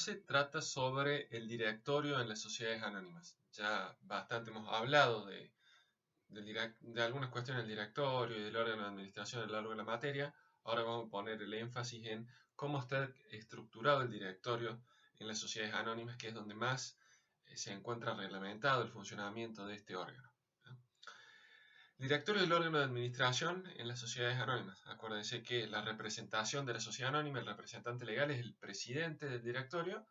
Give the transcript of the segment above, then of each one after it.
12 trata sobre el directorio en las sociedades anónimas. Ya bastante hemos hablado de algunas cuestiones del directorio y del órgano de administración a lo largo de la materia. Ahora vamos a poner el énfasis en cómo está estructurado el directorio en las sociedades anónimas, que es donde más se encuentra reglamentado el funcionamiento de este órgano. Directorio del órgano de administración en las sociedades anónimas. Acuérdense que la representación de la sociedad anónima, el representante legal es el presidente del directorio,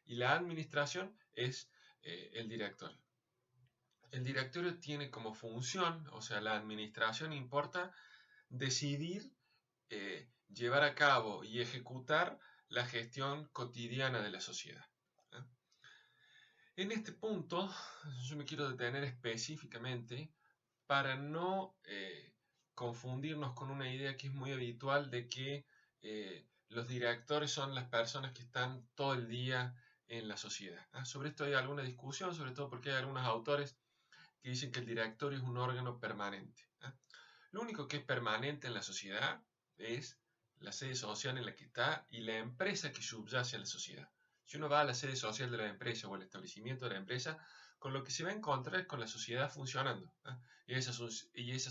y la administración es el directorio. El directorio tiene como función, o sea, la administración importa decidir, llevar a cabo y ejecutar la gestión cotidiana de la sociedad. En este punto, yo me quiero detener específicamente para no confundirnos con una idea que es muy habitual de que los directores son las personas que están todo el día en la sociedad. Sobre esto hay alguna discusión, sobre todo porque hay algunos autores que dicen que el directorio es un órgano permanente. Lo único que es permanente en la sociedad es la sede social en la que está y la empresa que subyace a la sociedad. Si uno va a la sede social de la empresa o al establecimiento de la empresa, con lo que se va a encontrar es con la sociedad funcionando. Y esa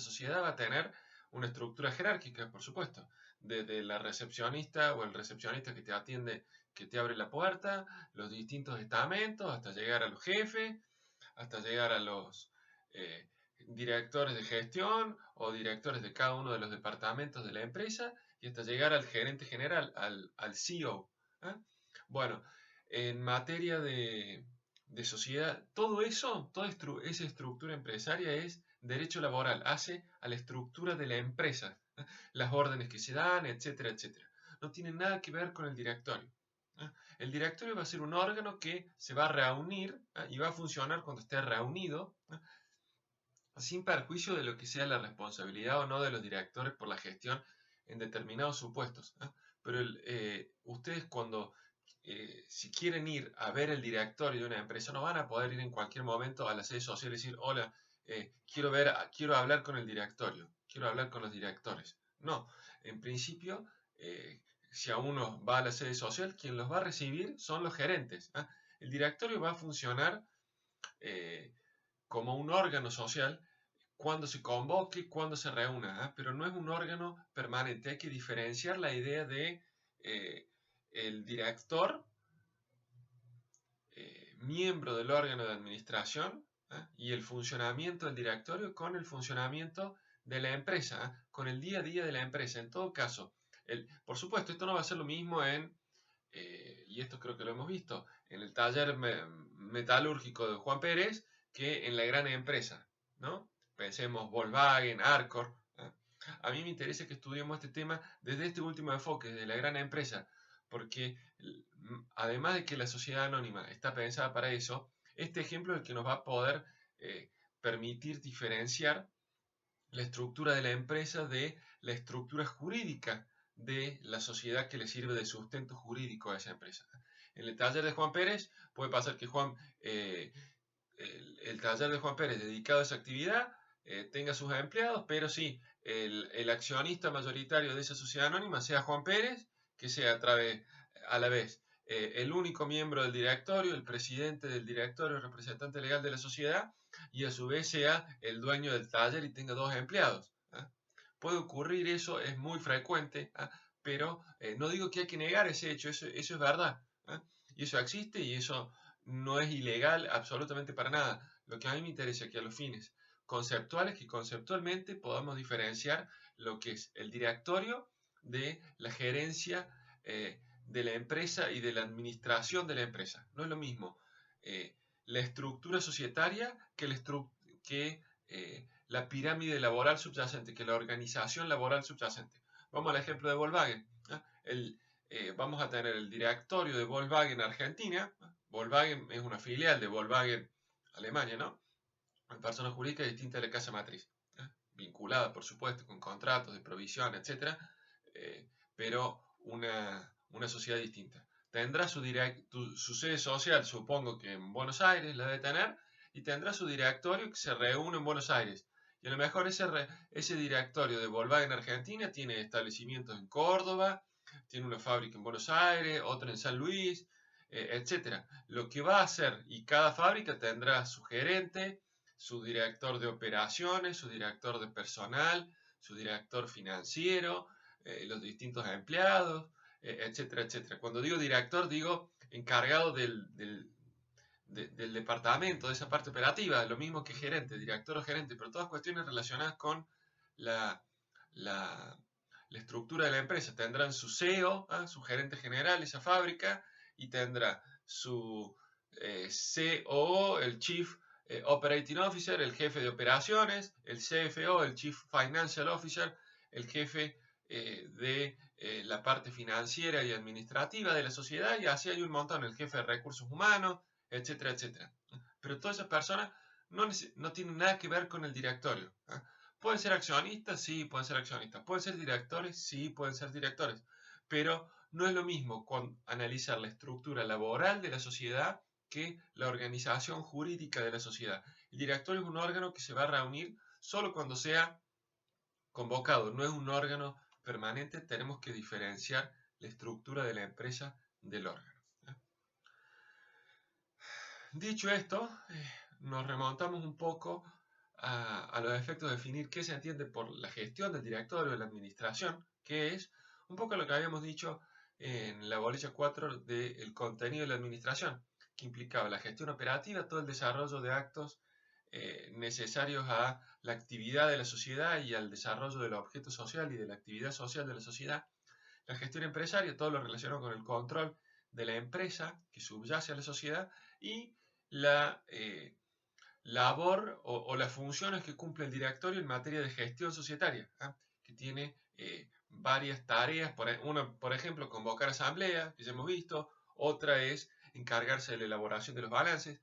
sociedad va a tener una estructura jerárquica, por supuesto, desde la recepcionista o el recepcionista que te atiende, que te abre la puerta, los distintos estamentos, hasta llegar a los jefes, hasta llegar a los directores de gestión o directores de cada uno de los departamentos de la empresa y hasta llegar al gerente general, al CEO. Bueno, en materia de sociedad, todo eso, toda esa estructura empresaria es derecho laboral, hace a la estructura de la empresa, las órdenes que se dan, etcétera, etcétera. No tiene nada que ver con el directorio. El directorio va a ser un órgano que se va a reunir y va a funcionar cuando esté reunido, sin perjuicio de lo que sea la responsabilidad o no de los directores por la gestión en determinados supuestos. Pero ustedes cuando, si quieren ir a ver el directorio de una empresa, no van a poder ir en cualquier momento a la sede social y decir, hola, quiero hablar con el directorio, quiero hablar con los directores. No, en principio, si a uno va a la sede social, quien los va a recibir son los gerentes. El directorio va a funcionar como un órgano social cuando se convoque, cuando se reúna, pero no es un órgano permanente. Hay que diferenciar la idea de el director, miembro del órgano de administración, y el funcionamiento del directorio con el funcionamiento de la empresa, con el día a día de la empresa. En todo caso, por supuesto, esto no va a ser lo mismo y esto creo que lo hemos visto, en el taller metalúrgico de Juan Pérez que en la gran empresa, ¿no? Pensemos Volkswagen, Arcor. A mí me interesa que estudiemos este tema desde este último enfoque, desde la gran empresa, porque además de que la sociedad anónima está pensada para eso, este ejemplo es el que nos va a poder permitir diferenciar la estructura de la empresa de la estructura jurídica de la sociedad que le sirve de sustento jurídico a esa empresa. En el taller de Juan Pérez puede pasar que el taller de Juan Pérez dedicado a esa actividad tenga sus empleados, pero sí, el accionista mayoritario de esa sociedad anónima sea Juan Pérez, que sea a la vez el único miembro del directorio, el presidente del directorio, el representante legal de la sociedad, y a su vez sea el dueño del taller y tenga dos empleados. Puede ocurrir eso, es muy frecuente, pero no digo que hay que negar ese hecho, eso es verdad. Y eso existe y eso no es ilegal absolutamente para nada. Lo que a mí me interesa es que a los fines conceptuales, que conceptualmente podamos diferenciar lo que es el directorio de la gerencia de la empresa y de la administración de la empresa. No es lo mismo la estructura societaria que la pirámide laboral subyacente, que la organización laboral subyacente. Vamos al ejemplo de Volkswagen. Vamos a tener el directorio de Volkswagen Argentina. Volkswagen es una filial de Volkswagen Alemania, ¿no? Una persona jurídica distinta de la casa matriz, vinculada, por supuesto, con contratos de provisión, etc., pero una sociedad distinta. Tendrá su sede social, supongo que en Buenos Aires la debe tener, y tendrá su directorio que se reúne en Buenos Aires. Y a lo mejor ese directorio de Volkswagen Argentina tiene establecimientos en Córdoba, tiene una fábrica en Buenos Aires, otra en San Luis, etc. Lo que va a hacer, y cada fábrica tendrá su gerente, su director de operaciones, su director de personal, su director financiero, los distintos empleados, etcétera, etcétera. Cuando digo director, digo encargado del departamento, de esa parte operativa, lo mismo que gerente, director o gerente, pero todas cuestiones relacionadas con la, la, la estructura de la empresa. Tendrán su CEO, su gerente general, esa fábrica, y tendrá su COO, el Chief Operating Officer, el jefe de operaciones, el CFO, el Chief Financial Officer, el jefe de la parte financiera y administrativa de la sociedad, y así hay un montón, el jefe de recursos humanos, etcétera, etcétera. Pero todas esas personas no tienen nada que ver con el directorio. ¿Pueden ser accionistas? Sí, pueden ser accionistas. ¿Pueden ser directores? Sí, pueden ser directores. Pero no es lo mismo analizar la estructura laboral de la sociedad que la organización jurídica de la sociedad. El directorio es un órgano que se va a reunir solo cuando sea convocado, no es un órgano permanente. Tenemos que diferenciar la estructura de la empresa del órgano. Dicho esto, nos remontamos un poco a los efectos de definir qué se entiende por la gestión del directorio de la administración, que es un poco lo que habíamos dicho en la bolilla 4 del contenido de la administración, que implicaba la gestión operativa, todo el desarrollo de actos necesarios a la actividad de la sociedad y al desarrollo del objeto social y de la actividad social de la sociedad. La gestión empresaria, todo lo relacionado con el control de la empresa que subyace a la sociedad, y la labor o las funciones que cumple el directorio en materia de gestión societaria, que tiene varias tareas. Una, por ejemplo, convocar asamblea, que ya hemos visto. Otra es encargarse de la elaboración de los balances.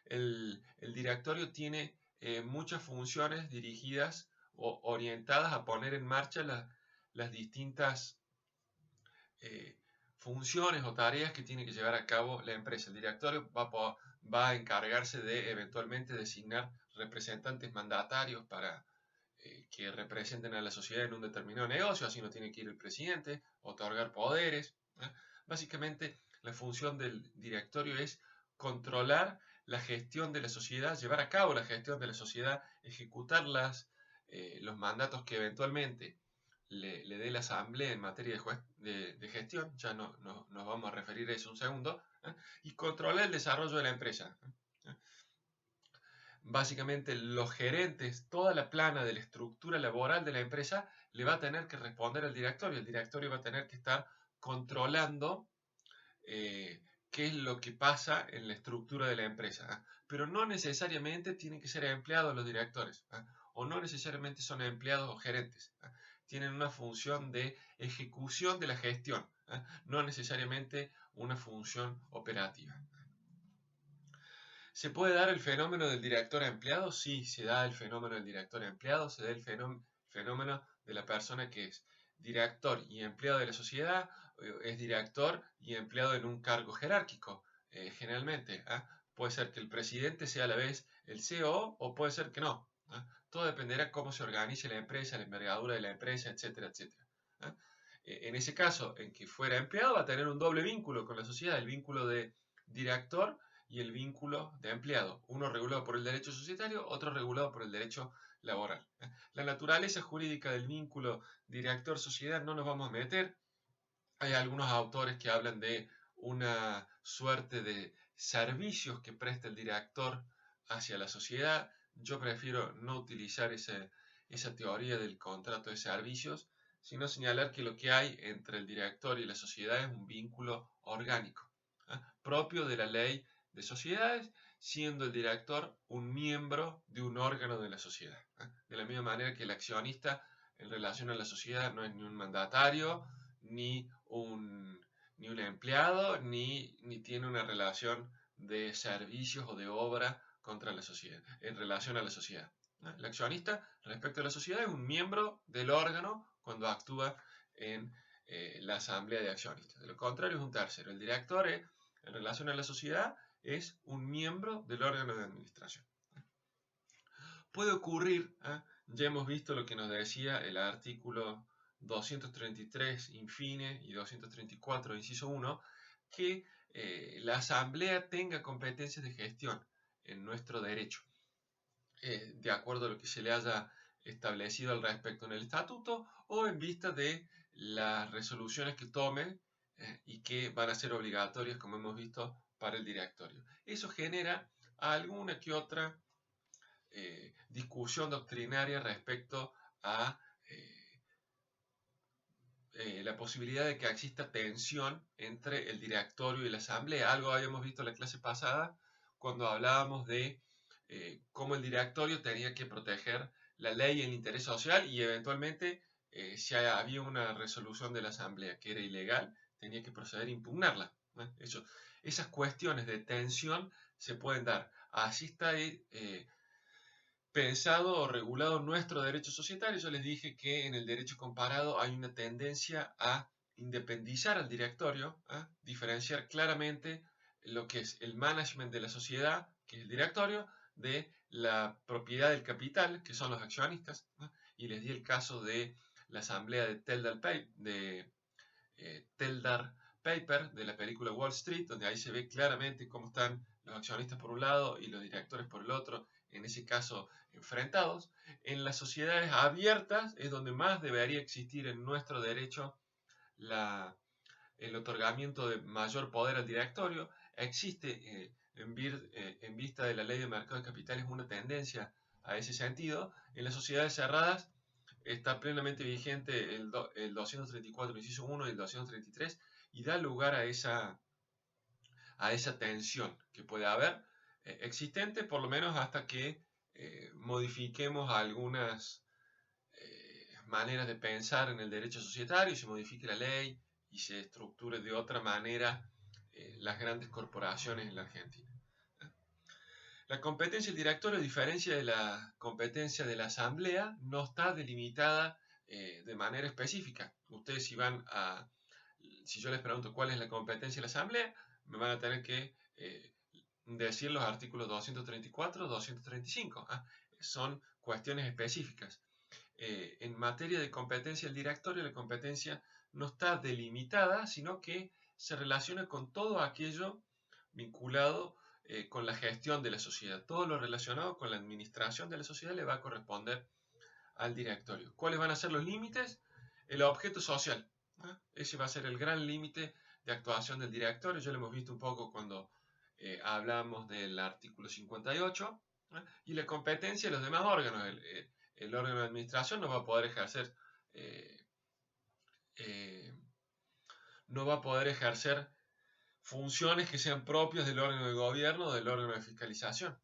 El directorio tiene muchas funciones dirigidas o orientadas a poner en marcha las distintas funciones o tareas que tiene que llevar a cabo la empresa. El directorio va a encargarse de eventualmente designar representantes mandatarios para que representen a la sociedad en un determinado negocio, así no tiene que ir el presidente, otorgar poderes. Básicamente, la función del directorio es controlar la gestión de la sociedad, llevar a cabo la gestión de la sociedad, ejecutar los mandatos que eventualmente le dé la asamblea en materia de gestión, ya nos vamos a referir a eso un segundo, y controlar el desarrollo de la empresa. Básicamente los gerentes, toda la plana de la estructura laboral de la empresa le va a tener que responder al directorio. El directorio va a tener que estar controlando qué es lo que pasa en la estructura de la empresa. Pero no necesariamente tienen que ser empleados los directores, o no necesariamente son empleados o gerentes. Tienen una función de ejecución de la gestión, no necesariamente una función operativa. ¿Se puede dar el fenómeno del director empleado? Sí, se da el fenómeno del director empleado, se da el fenómeno de la persona que es director y empleado de la sociedad, es director y empleado en un cargo jerárquico, generalmente. Puede ser que el presidente sea a la vez el CEO o puede ser que no. Todo dependerá cómo se organice la empresa, la envergadura de la empresa, etcétera, etcétera. En ese caso, en que fuera empleado, va a tener un doble vínculo con la sociedad, el vínculo de director y el vínculo de empleado, uno regulado por el derecho societario, otro regulado por el derecho laboral. La naturaleza jurídica del vínculo director-sociedad no nos vamos a meter. Hay algunos autores que hablan de una suerte de servicios que presta el director hacia la sociedad. Yo prefiero no utilizar esa teoría del contrato de servicios, sino señalar que lo que hay entre el director y la sociedad es un vínculo orgánico, propio de la ley de sociedades, siendo el director un miembro de un órgano de la sociedad. De la misma manera que el accionista en relación a la sociedad no es ni un mandatario, ni un empleado, ni tiene una relación de servicios o de obra contra la sociedad, en relación a la sociedad. El accionista respecto a la sociedad es un miembro del órgano cuando actúa en la asamblea de accionistas. De lo contrario es un tercero. El director en relación a la sociedad es un miembro del órgano de administración. Puede ocurrir, ya hemos visto lo que nos decía el artículo 233 infine y 234 inciso 1, que la asamblea tenga competencias de gestión en nuestro derecho, de acuerdo a lo que se le haya establecido al respecto en el estatuto o en vista de las resoluciones que tome y que van a ser obligatorias, como hemos visto, para el directorio. Eso genera alguna que otra discusión doctrinaria respecto a la posibilidad de que exista tensión entre el directorio y la asamblea. Algo habíamos visto en la clase pasada cuando hablábamos de cómo el directorio tenía que proteger la ley y el interés social y eventualmente si había una resolución de la asamblea que era ilegal, tenía que proceder a impugnarla. Esas cuestiones de tensión se pueden dar. Así está pensado o regulado nuestro derecho societario. Yo les dije que en el derecho comparado hay una tendencia a independizar al directorio, a diferenciar claramente lo que es el management de la sociedad, que es el directorio, de la propiedad del capital, que son los accionistas, ¿no? Y les di el caso de la asamblea de Teldar Paper, de la película Wall Street, donde ahí se ve claramente cómo están los accionistas por un lado y los directores por el otro, en ese caso enfrentados. En las sociedades abiertas es donde más debería existir en nuestro derecho el otorgamiento de mayor poder al directorio. Existe en vista de la ley de mercado de capitales una tendencia a ese sentido. En las sociedades cerradas está plenamente vigente el 234, inciso 1 y el 233 y da lugar a esa tensión que puede haber existente, por lo menos hasta que modifiquemos algunas maneras de pensar en el derecho societario, y se modifique la ley y se estructure de otra manera las grandes corporaciones en la Argentina. La competencia del directorio, a diferencia de la competencia de la asamblea, no está delimitada de manera específica. Ustedes si yo les pregunto cuál es la competencia de la asamblea, me van a tener que decir los artículos 234, 235. Son cuestiones específicas. En materia de competencia del directorio, la competencia no está delimitada, sino que se relaciona con todo aquello vinculado con la gestión de la sociedad. Todo lo relacionado con la administración de la sociedad le va a corresponder al directorio. ¿Cuáles van a ser los límites? El objeto social. Ese va a ser el gran límite de actuación del directorio. Ya lo hemos visto un poco cuando hablamos del artículo 58. Y la competencia de los demás órganos. El órgano de administración no va a poder ejercer funciones que sean propias del órgano de gobierno o del órgano de fiscalización.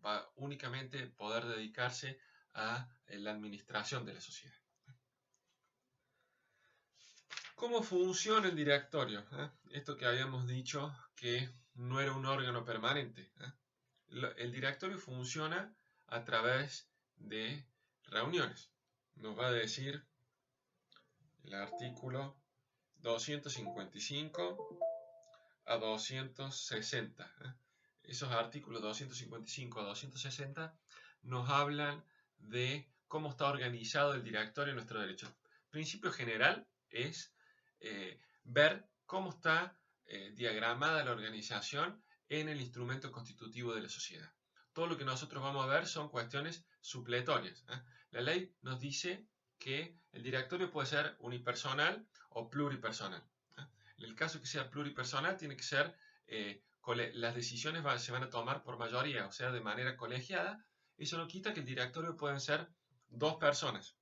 Va únicamente poder dedicarse a la administración de la sociedad. ¿Cómo funciona el directorio? Esto que habíamos dicho que no era un órgano permanente. El directorio funciona a través de reuniones. Nos va a decir el artículo 255 a 260. Esos artículos 255 a 260 nos hablan de cómo está organizado el directorio en nuestro derecho. El principio general es ver cómo está diagramada la organización en el instrumento constitutivo de la sociedad. Todo lo que nosotros vamos a ver son cuestiones supletorias. La ley nos dice que el directorio puede ser unipersonal o pluripersonal. En el caso que sea pluripersonal, tiene que ser, las decisiones se van a tomar por mayoría, o sea, de manera colegiada. Eso no quita que el directorio pueden ser dos personas.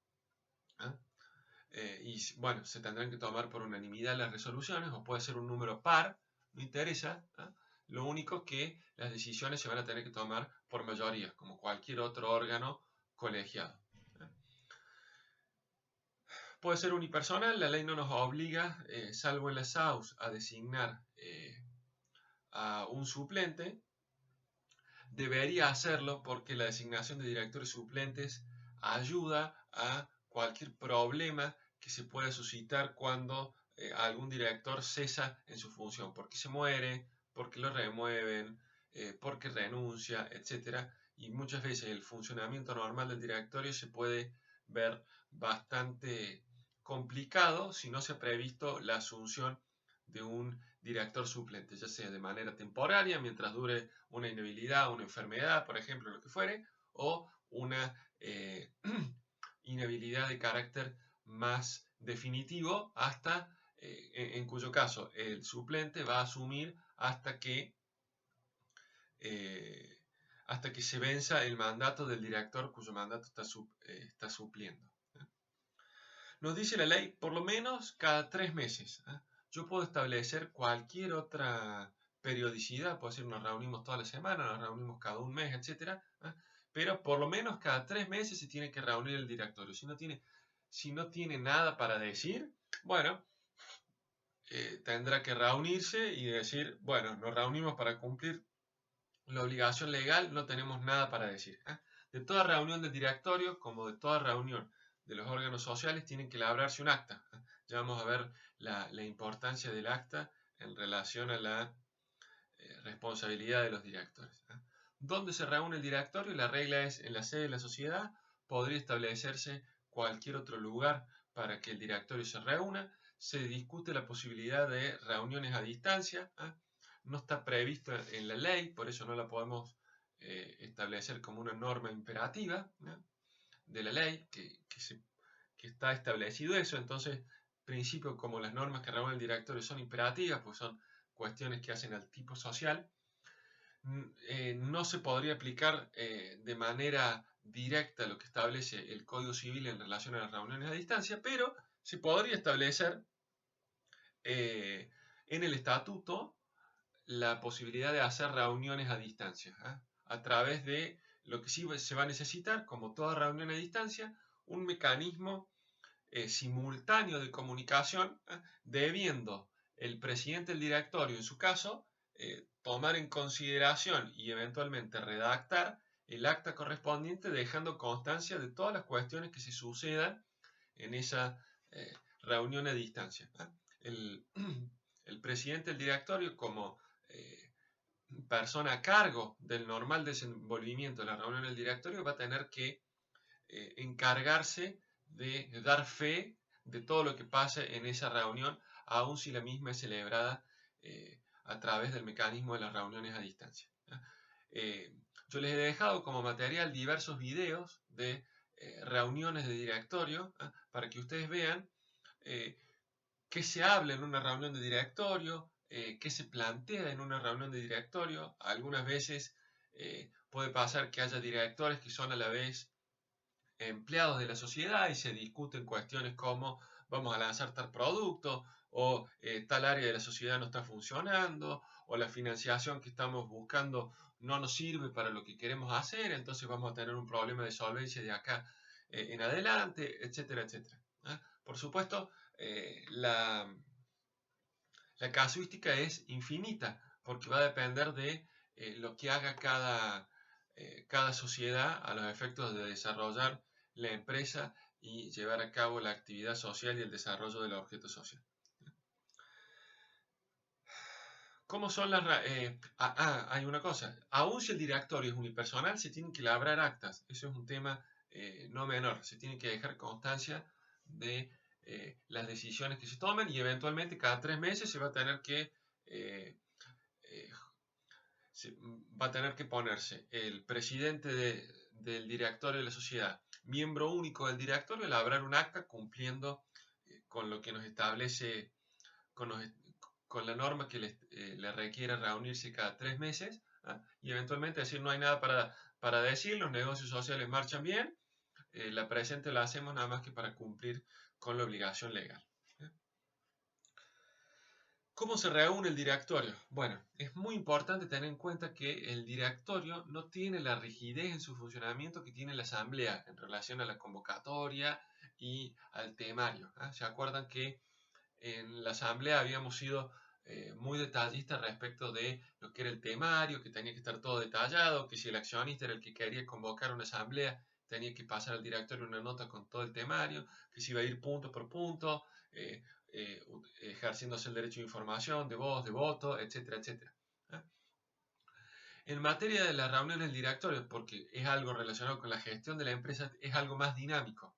Y bueno, se tendrán que tomar por unanimidad las resoluciones, o puede ser un número par, no interesa. Lo único que las decisiones se van a tener que tomar por mayoría, como cualquier otro órgano colegiado. Puede ser unipersonal, la ley no nos obliga, salvo en la SAUS, a designar a un suplente. Debería hacerlo porque la designación de directores suplentes ayuda a cualquier problema que se pueda suscitar cuando algún director cesa en su función, porque se muere, porque lo remueven, porque renuncia, etc. Y muchas veces el funcionamiento normal del directorio se puede ver bastante complicado si no se ha previsto la asunción de un director suplente, ya sea de manera temporaria, mientras dure una inhabilidad, una enfermedad, por ejemplo, lo que fuere, o una inhabilidad de carácter más definitivo en cuyo caso el suplente va a asumir eh, hasta que se venza el mandato del director cuyo mandato está supliendo. Nos dice la ley, por lo menos cada 3 meses. Yo puedo establecer cualquier otra periodicidad, puedo decir, nos reunimos toda la semana, nos reunimos cada un mes, etc. Pero por lo menos cada 3 meses se tiene que reunir el directorio. Si no tiene nada para decir, bueno, tendrá que reunirse y decir, bueno, nos reunimos para cumplir la obligación legal, no tenemos nada para decir. De toda reunión del directorio, como de toda reunión de los órganos sociales, tienen que elaborarse un acta. Ya vamos a ver la importancia del acta en relación a la responsabilidad de los directores. ¿Dónde se reúne el directorio? La regla es en la sede de la sociedad. Podría establecerse cualquier otro lugar para que el directorio se reúna. Se discute la posibilidad de reuniones a distancia. No está previsto en la ley, por eso no la podemos establecer como una norma imperativa de la ley, que está establecido eso. Entonces, principios como las normas que regulan el directorio son imperativas, pues son cuestiones que hacen al tipo social, no se podría aplicar de manera directa lo que establece el Código Civil en relación a las reuniones a distancia, pero se podría establecer en el estatuto la posibilidad de hacer reuniones a distancia, a través de lo que sí se va a necesitar, como toda reunión a distancia, un mecanismo simultáneo de comunicación, debiendo el presidente del directorio, en su caso, tomar en consideración y eventualmente redactar el acta correspondiente, dejando constancia de todas las cuestiones que se sucedan en esa reunión a distancia. El presidente del directorio, como persona a cargo del normal desenvolvimiento de la reunión del directorio, va a tener que encargarse de dar fe de todo lo que pase en esa reunión, aun si la misma es celebrada a través del mecanismo de las reuniones a distancia. Yo les he dejado como material diversos videos de reuniones de directorio para que ustedes vean qué se habla en una reunión de directorio, qué se plantea en una reunión de directorio. Algunas veces puede pasar que haya directores que son a la vez empleados de la sociedad y se discuten cuestiones como vamos a lanzar tal producto o tal área de la sociedad no está funcionando o la financiación que estamos buscando no nos sirve para lo que queremos hacer, entonces vamos a tener un problema de solvencia de acá en adelante, etcétera, etcétera. Por supuesto, la casuística es infinita porque va a depender de lo que haga cada sociedad a los efectos de desarrollar la empresa y llevar a cabo la actividad social y el desarrollo del objeto social. ¿Cómo son las... hay una cosa. Aún si el directorio es unipersonal, se tienen que labrar actas. Eso es un tema no menor. Se tiene que dejar constancia de las decisiones que se toman y eventualmente cada 3 meses se va a tener que ponerse el presidente del directorio de la sociedad, miembro único del directorio, elaborar un acta cumpliendo con lo que nos establece, con la norma que le requiere reunirse cada 3 meses, y eventualmente decir no hay nada para decir, los negocios sociales marchan bien, la presente la hacemos nada más que para cumplir con la obligación legal. ¿Cómo se reúne el directorio? Bueno, es muy importante tener en cuenta que el directorio no tiene la rigidez en su funcionamiento que tiene la asamblea en relación a la convocatoria y al temario. ¿Se acuerdan que en la asamblea habíamos sido muy detallistas respecto de lo que era el temario, que tenía que estar todo detallado, que si el accionista era el que quería convocar una asamblea, tenía que pasar al directorio una nota con todo el temario, que se iba a ir punto por punto, ejerciéndose el derecho de información, de voz, de voto, etcétera, etcétera. En materia de las reuniones del directorio, porque es algo relacionado con la gestión de la empresa, es algo más dinámico.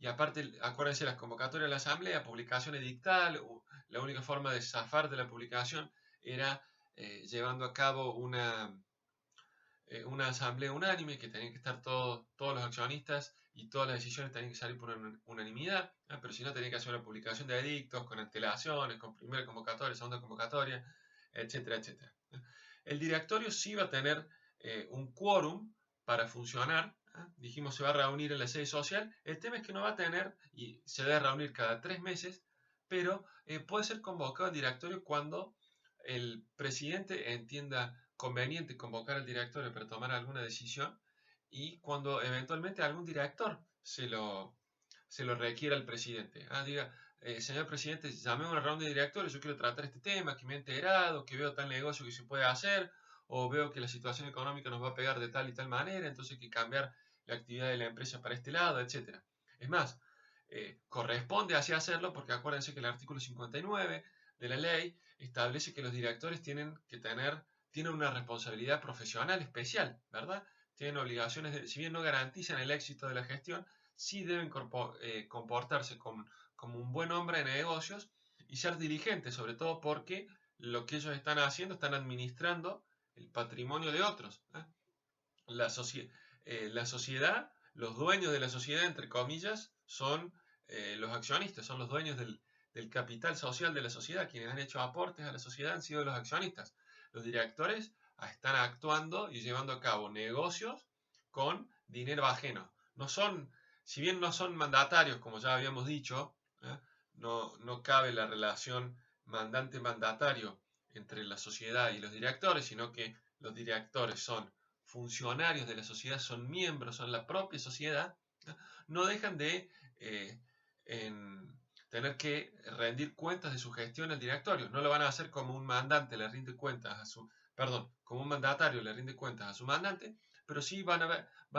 y aparte, acuérdense, las convocatorias de la asamblea, publicación edictal, la única forma de zafar de la publicación era llevando a cabo una asamblea unánime, que tenían que estar todos los accionistas y todas las decisiones tenían que salir por unanimidad, pero si no tenía que hacer una publicación de edictos, con antelaciones, con primera convocatoria, segunda convocatoria, etcétera, etcétera. El directorio sí va a tener un quórum para funcionar. Dijimos se va a reunir en la sede social. El tema es que no va a tener, y se debe reunir cada 3 meses, pero puede ser convocado el directorio cuando el presidente entienda conveniente convocar al directorio para tomar alguna decisión y cuando eventualmente algún director se lo requiera al presidente. Diga, señor presidente, llamé a una ronda de directores, yo quiero tratar este tema, que me he enterado, que veo tal negocio que se puede hacer, o veo que la situación económica nos va a pegar de tal y tal manera, entonces hay que cambiar la actividad de la empresa para este lado, etc. Es más, corresponde así hacerlo porque acuérdense que el artículo 59 de la ley establece que los directores tienen una responsabilidad profesional especial, ¿verdad? Tienen obligaciones, si bien no garantizan el éxito de la gestión, sí deben comportarse como un buen hombre de negocios y ser diligentes, sobre todo porque lo que ellos están haciendo, están administrando el patrimonio de otros. La, la sociedad, los dueños de la sociedad, entre comillas, son los accionistas, son los dueños del capital social de la sociedad. Quienes han hecho aportes a la sociedad han sido los accionistas. Los directores están actuando y llevando a cabo negocios con dinero ajeno. No son, si bien no son mandatarios, como ya habíamos dicho, no cabe la relación mandante-mandatario entre la sociedad y los directores, sino que los directores son funcionarios de la sociedad, son miembros, son la propia sociedad, no dejan de tener que rendir cuentas de su gestión al directorio. No lo van a hacer como un mandante le rinde cuentas a su, perdón, como un mandatario le rinde cuentas a su mandante, pero sí van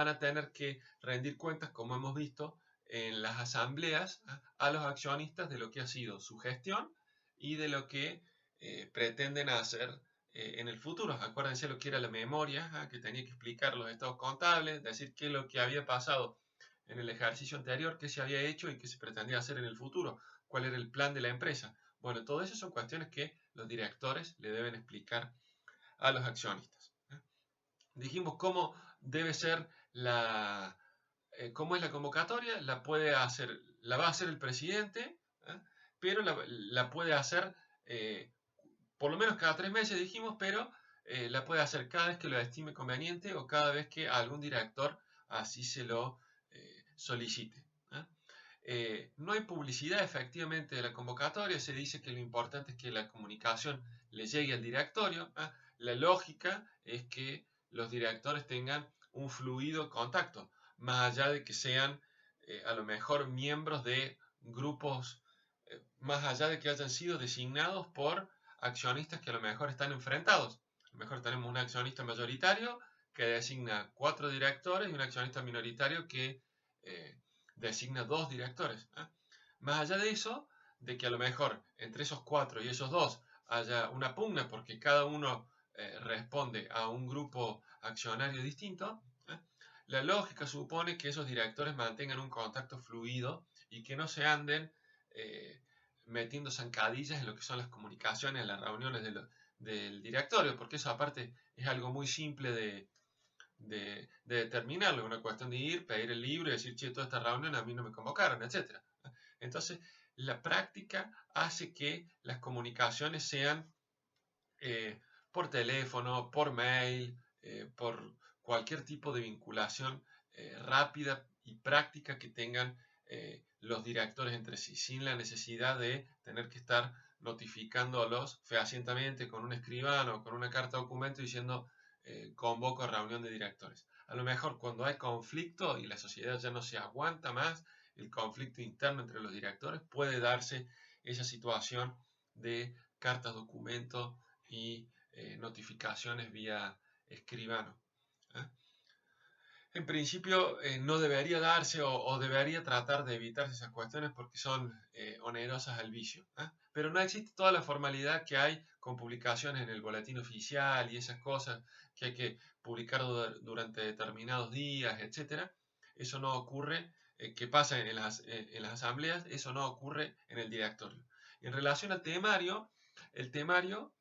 a tener que rendir cuentas, como hemos visto en las asambleas, a los accionistas de lo que ha sido su gestión y de lo que pretenden hacer en el futuro. Acuérdense lo que era la memoria, que tenía que explicar los estados contables, decir qué es lo que había pasado en el ejercicio anterior, qué se había hecho y qué se pretendía hacer en el futuro, cuál era el plan de la empresa. Bueno, todo eso son cuestiones que los directores le deben explicar a los accionistas. Dijimos cómo debe ser cómo es la convocatoria, la va a hacer el presidente, pero la puede hacer por lo menos cada 3 meses, dijimos, pero la puede hacer cada vez que lo estime conveniente o cada vez que algún director así se lo solicite. No hay publicidad efectivamente de la convocatoria, se dice que lo importante es que la comunicación le llegue al directorio. La lógica es que los directores tengan un fluido contacto, más allá de que sean a lo mejor miembros de grupos, más allá de que hayan sido designados por accionistas que a lo mejor están enfrentados. A lo mejor tenemos un accionista mayoritario que designa 4 directores y un accionista minoritario que designa 2 directores. Más allá de eso, de que a lo mejor entre esos 4 y esos 2 haya una pugna porque cada uno responde a un grupo accionario distinto, la lógica supone que esos directores mantengan un contacto fluido y que no se anden metiendo zancadillas en lo que son las comunicaciones, en las reuniones del directorio, porque eso aparte es algo muy simple de determinarlo, una cuestión de ir, pedir el libro y decir, che, toda esta reunión a mí no me convocaron, etc. Entonces, la práctica hace que las comunicaciones sean por teléfono, por mail, por cualquier tipo de vinculación rápida y práctica que tengan los directores entre sí, sin la necesidad de tener que estar notificándolos fehacientemente con un escribano o con una carta documento diciendo convoco a reunión de directores. A lo mejor cuando hay conflicto y la sociedad ya no se aguanta más, el conflicto interno entre los directores, puede darse esa situación de cartas documento y notificaciones vía escribano. En principio no debería darse o debería tratar de evitarse esas cuestiones porque son onerosas al vicio. Pero no existe toda la formalidad que hay con publicaciones en el boletín oficial y esas cosas que hay que publicar durante determinados días, etc. Eso no ocurre que pasa en las asambleas, eso no ocurre en el directorio. En relación al temario, el temario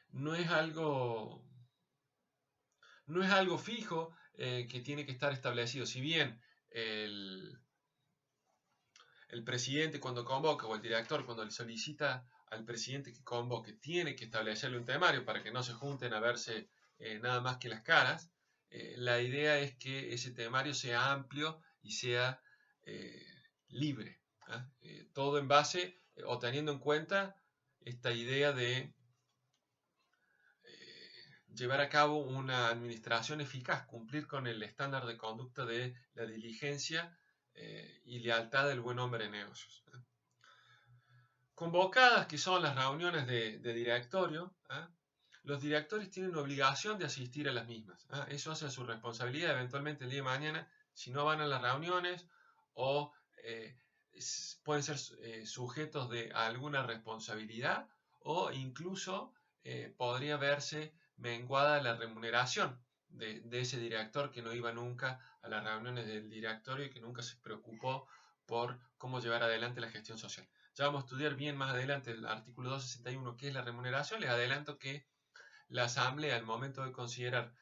no es algo, no es algo fijo que tiene que estar establecido. Si bien el presidente cuando convoca o el director cuando le solicita al presidente que convoque tiene que establecerle un temario para que no se junten a verse nada más que las caras, la idea es que ese temario sea amplio y sea libre. Todo en base o teniendo en cuenta esta idea de llevar a cabo una administración eficaz, cumplir con el estándar de conducta de la diligencia y lealtad del buen hombre de negocios. Convocadas, que son las reuniones de directorio, los directores tienen obligación de asistir a las mismas. Eso hace su responsabilidad. Eventualmente el día de mañana, si no van a las reuniones o pueden ser sujetos de alguna responsabilidad o incluso podría verse menguada la remuneración de ese director que no iba nunca a las reuniones del directorio y que nunca se preocupó por cómo llevar adelante la gestión social. Ya vamos a estudiar bien más adelante el artículo 261, que es la remuneración. Les adelanto que la Asamblea, al momento de considerar,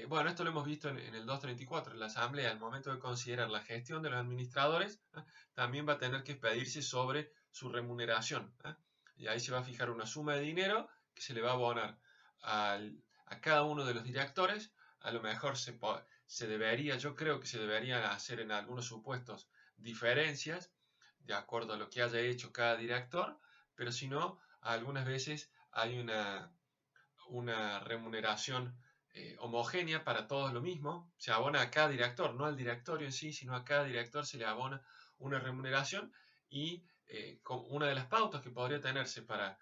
bueno, esto lo hemos visto en el 234, la Asamblea, al momento de considerar la gestión de los administradores, también va a tener que expedirse sobre su remuneración. Y ahí se va a fijar una suma de dinero que se le va a abonar a cada uno de los directores. A lo mejor se debería, yo creo que se deberían hacer en algunos supuestos diferencias de acuerdo a lo que haya hecho cada director, pero si no, algunas veces hay una remuneración homogénea para todos lo mismo, se abona a cada director, no al directorio en sí, sino a cada director se le abona una remuneración y una de las pautas que podría tenerse para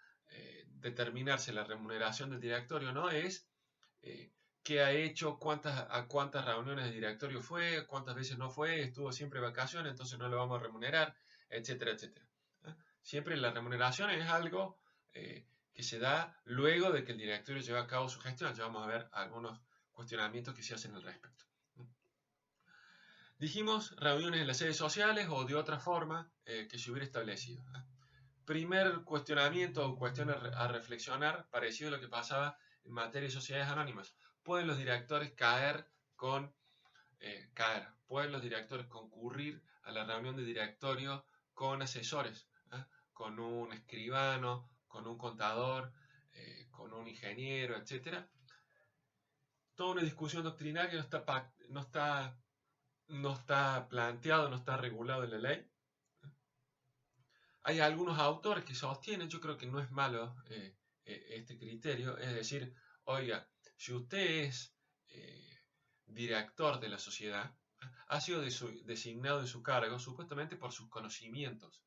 determinarse la remuneración del directorio no es qué ha hecho, a cuántas reuniones de directorio fue, cuántas veces no fue, estuvo siempre de vacaciones, entonces no lo vamos a remunerar, etcétera, etcétera. Siempre la remuneración es algo que se da luego de que el directorio lleva a cabo su gestión. Ya vamos a ver algunos cuestionamientos que se hacen al respecto. Dijimos reuniones en las sedes sociales o de otra forma que se hubiera establecido. Primer cuestionamiento o cuestión a reflexionar, parecido a lo que pasaba en materia de sociedades anónimas. ¿Pueden los directores pueden los directores concurrir a la reunión de directorio con asesores? Con un escribano, con un contador, con un ingeniero, etc. Toda una discusión doctrinaria que no está planteado, no está regulado en la ley. Hay algunos autores que sostienen, yo creo que no es malo este criterio, es decir, oiga, si usted es director de la sociedad, ha sido designado en su cargo supuestamente por sus conocimientos,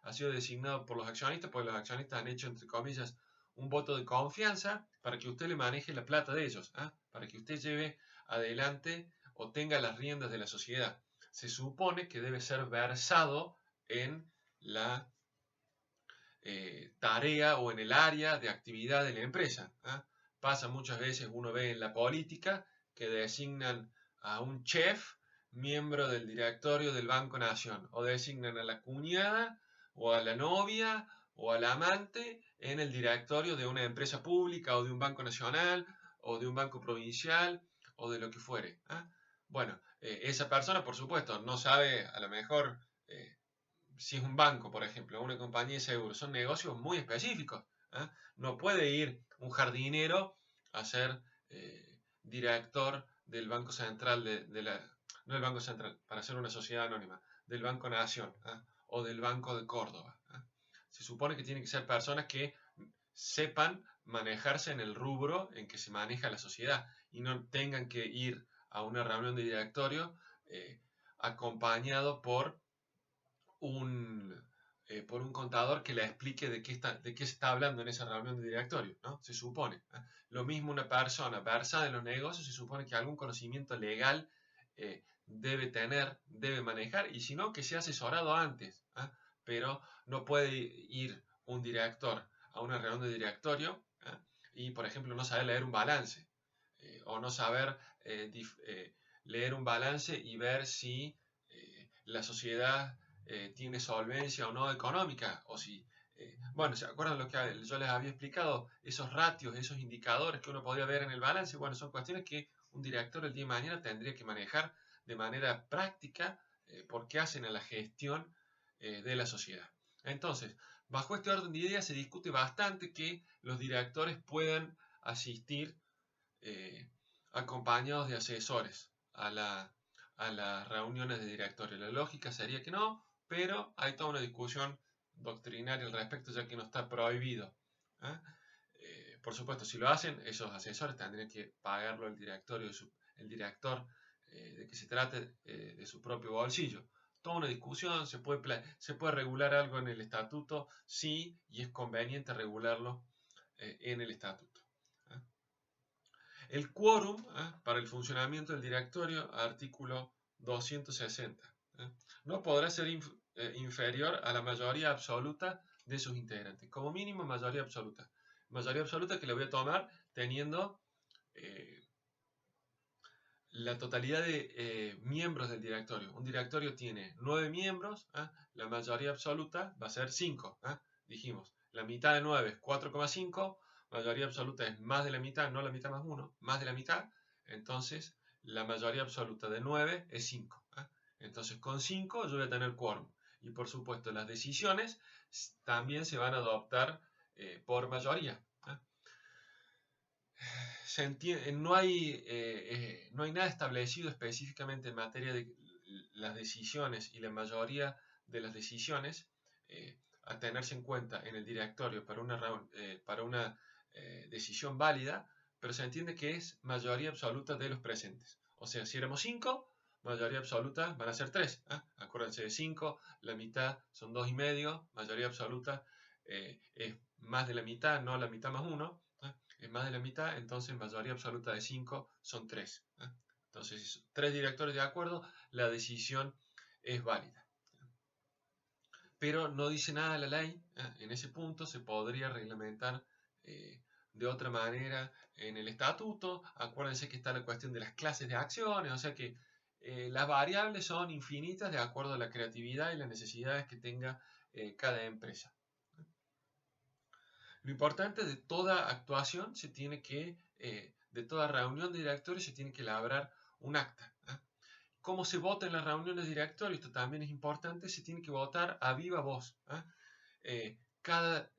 ha sido designado por los accionistas, porque los accionistas han hecho, entre comillas, un voto de confianza para que usted le maneje la plata de ellos, para que usted lleve adelante o tenga las riendas de la sociedad. Se supone que debe ser versado en la tarea o en el área de actividad de la empresa. Pasa muchas veces, uno ve en la política, que designan a un chef miembro del directorio del Banco Nación, o designan a la cuñada, o a la novia, o al amante en el directorio de una empresa pública, o de un banco nacional, o de un banco provincial, o de lo que fuere. Bueno, esa persona, por supuesto, no sabe, a lo mejor, si es un banco, por ejemplo, una compañía de seguros, son negocios muy específicos. No puede ir un jardinero a ser director del Banco Central no del Banco Central, para ser una sociedad anónima, del Banco Nación o del Banco de Córdoba. Se supone que tienen que ser personas que sepan manejarse en el rubro en que se maneja la sociedad y no tengan que ir a una reunión de directorio acompañado por un contador que le explique de qué se está hablando en esa reunión de directorio, ¿no? Se supone. Lo mismo una persona versada en los negocios, se supone que algún conocimiento legal debe tener, debe manejar, y si no, que sea asesorado antes. Pero no puede ir un director a una reunión de directorio y, por ejemplo, no saber leer un balance o no saber leer un balance y ver si la sociedad tiene solvencia o no económica, o si, bueno, ¿se acuerdan lo que yo les había explicado? Esos ratios, esos indicadores que uno podía ver en el balance, bueno, son cuestiones que un director el día de mañana tendría que manejar de manera práctica porque hacen a la gestión de la sociedad. Entonces, bajo este orden de ideas se discute bastante que los directores puedan asistir acompañados de asesores a las reuniones de directorio. La lógica sería que no, pero hay toda una discusión doctrinaria al respecto, ya que no está prohibido. ¿eh? Por supuesto, si lo hacen, esos asesores tendrían que pagarlo el directorio, el director de que se trate de su propio bolsillo. Toda una discusión, se puede regular algo en el estatuto, sí, y es conveniente regularlo en el estatuto. El quórum para el funcionamiento del directorio, artículo 260. No podrá ser inferior a la mayoría absoluta de sus integrantes. Como mínimo, mayoría absoluta. Mayoría absoluta que le voy a tomar teniendo la totalidad de miembros del directorio. Un directorio tiene 9 miembros, la mayoría absoluta va a ser 5. Dijimos, la mitad de 9 es 4,5, mayoría absoluta es más de la mitad, no la mitad más 1, más de la mitad, entonces la mayoría absoluta de 9 es 5. Entonces con 5 yo voy a tener quórum. Y por supuesto las decisiones también se van a adoptar por mayoría. No hay nada establecido específicamente en materia de las decisiones y la mayoría de las decisiones a tenerse en cuenta en el directorio para una decisión válida, pero se entiende que es mayoría absoluta de los presentes. O sea, si éramos 5, mayoría absoluta van a ser 3. Acuérdense de 5, la mitad son 2,5, mayoría absoluta es más de la mitad, no la mitad más 1. Es más de la mitad, entonces mayoría absoluta de 5 son 3. Entonces, si 3 directores de acuerdo, la decisión es válida. Pero no dice nada la ley, en ese punto se podría reglamentar de otra manera en el estatuto. Acuérdense que está la cuestión de las clases de acciones, o sea que las variables son infinitas de acuerdo a la creatividad y las necesidades que tenga cada empresa. Lo importante de toda actuación de toda reunión de directorios se tiene que elaborar un acta. ¿Cómo se vota en las reuniones de directorio? Esto también es importante, se tiene que votar a viva voz. Cada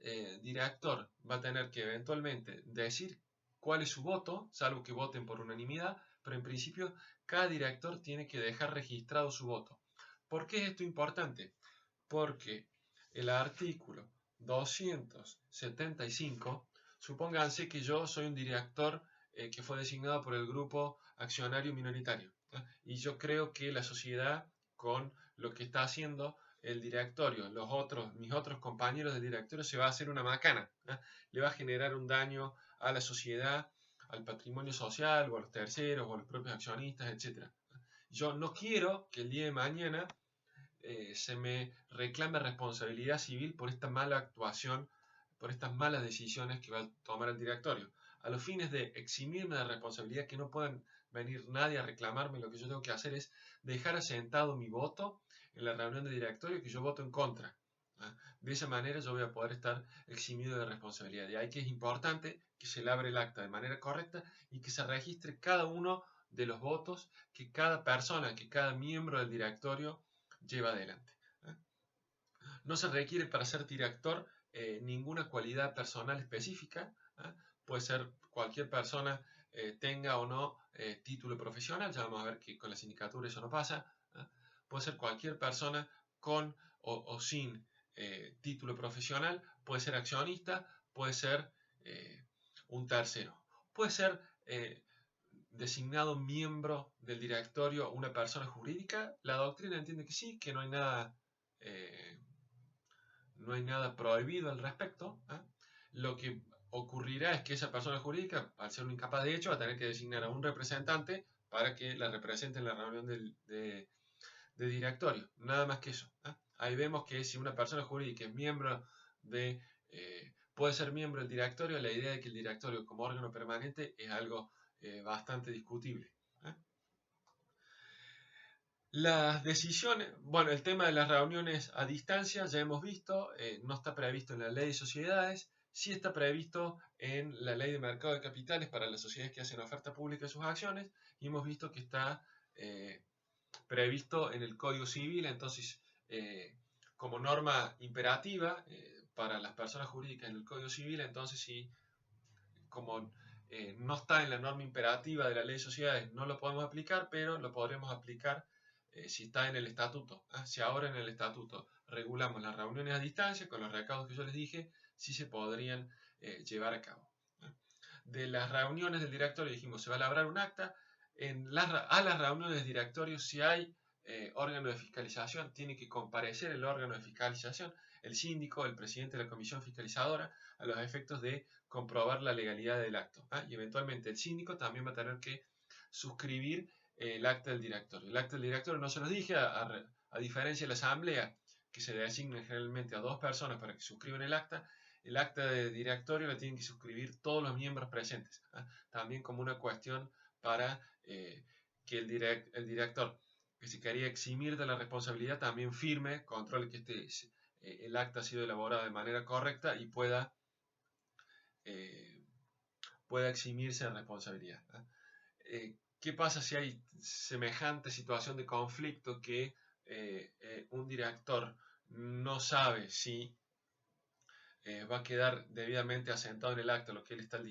director va a tener que eventualmente decir cuál es su voto, salvo que voten por unanimidad, pero en principio cada director tiene que dejar registrado su voto. ¿Por qué es esto importante? Porque el artículo 275, supónganse que yo soy un director que fue designado por el grupo accionario minoritario, y yo creo que la sociedad, con lo que está haciendo el directorio, mis otros compañeros del directorio, se va a hacer una macana, le va a generar un daño a la sociedad, al patrimonio social, o a los terceros, o a los propios accionistas, etc. Yo no quiero que el día de mañana se me reclame responsabilidad civil por esta mala actuación, por estas malas decisiones que va a tomar el directorio. A los fines de eximirme de responsabilidad, que no puedan venir nadie a reclamarme, lo que yo tengo que hacer es dejar asentado mi voto en la reunión de directorio, que yo voto en contra. De esa manera yo voy a poder estar eximido de responsabilidad. Y ahí que es importante que se elabre el acta de manera correcta y que se registre cada uno de los votos que cada persona, que cada miembro del directorio lleva adelante. No se requiere para ser director ninguna cualidad personal específica. Puede ser cualquier persona tenga o no título profesional. Ya vamos a ver que con la sindicatura eso no pasa. Puede ser cualquier persona con o sin título profesional. Puede ser accionista. Puede ser un tercero. Puede ser designado miembro del directorio una persona jurídica. La doctrina entiende que sí, que no hay nada prohibido al respecto. Lo que ocurrirá es que esa persona jurídica, al ser un incapaz de hecho, va a tener que designar a un representante para que la represente en la reunión de directorio. Nada más que eso. Ahí vemos que si una persona jurídica es miembro puede ser miembro del directorio, la idea de que el directorio como órgano permanente es algo bastante discutible. Las decisiones, bueno, el tema de las reuniones a distancia ya hemos visto, no está previsto en la ley de sociedades, sí está previsto en la ley de mercado de capitales para las sociedades que hacen oferta pública de sus acciones, y hemos visto que está previsto en el Código Civil. Entonces, como norma imperativa para las personas jurídicas en el Código Civil, entonces sí, como no está en la norma imperativa de la ley de sociedades, no lo podemos aplicar, pero lo podremos aplicar si está en el estatuto. Si ahora en el estatuto regulamos las reuniones a distancia, con los recaudos que yo les dije, sí se podrían llevar a cabo. De las reuniones del directorio dijimos, se va a elaborar un acta. A las reuniones del directorio, si hay órgano de fiscalización, tiene que comparecer el órgano de fiscalización, el síndico, el presidente de la comisión fiscalizadora, a los efectos de comprobar la legalidad del acto. Y eventualmente el síndico también va a tener que suscribir el acta del directorio. El acta del directorio, no se los dije, a diferencia de la asamblea, que se le asigna generalmente a 2 personas para que suscriban el acta de directorio la tienen que suscribir todos los miembros presentes. También como una cuestión para que el director, que se quería eximir de la responsabilidad, también firme, controle que el acta ha sido elaborada de manera correcta y pueda eximirse de responsabilidad. ¿Qué pasa si hay semejante situación de conflicto que un director no sabe si va a quedar debidamente asentado en el acta lo que él está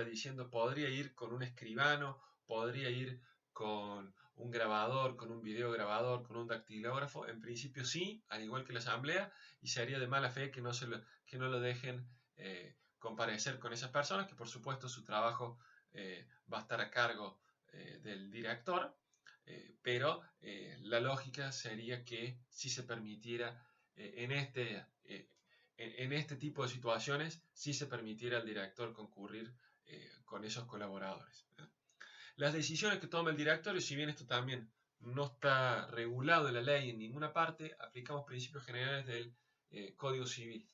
diciendo? Podría ir con un escribano, podría ir con un grabador, con un videograbador, con un dactilógrafo. En principio sí, al igual que la asamblea, y sería de mala fe que no lo dejen comparecer con esas personas, que por supuesto su trabajo va a estar a cargo del director, pero la lógica sería que si se permitiera en este tipo de situaciones, si se permitiera al director concurrir con esos colaboradores. Las decisiones que toma el directorio, si bien esto también no está regulado en la ley en ninguna parte, aplicamos principios generales del Código Civil.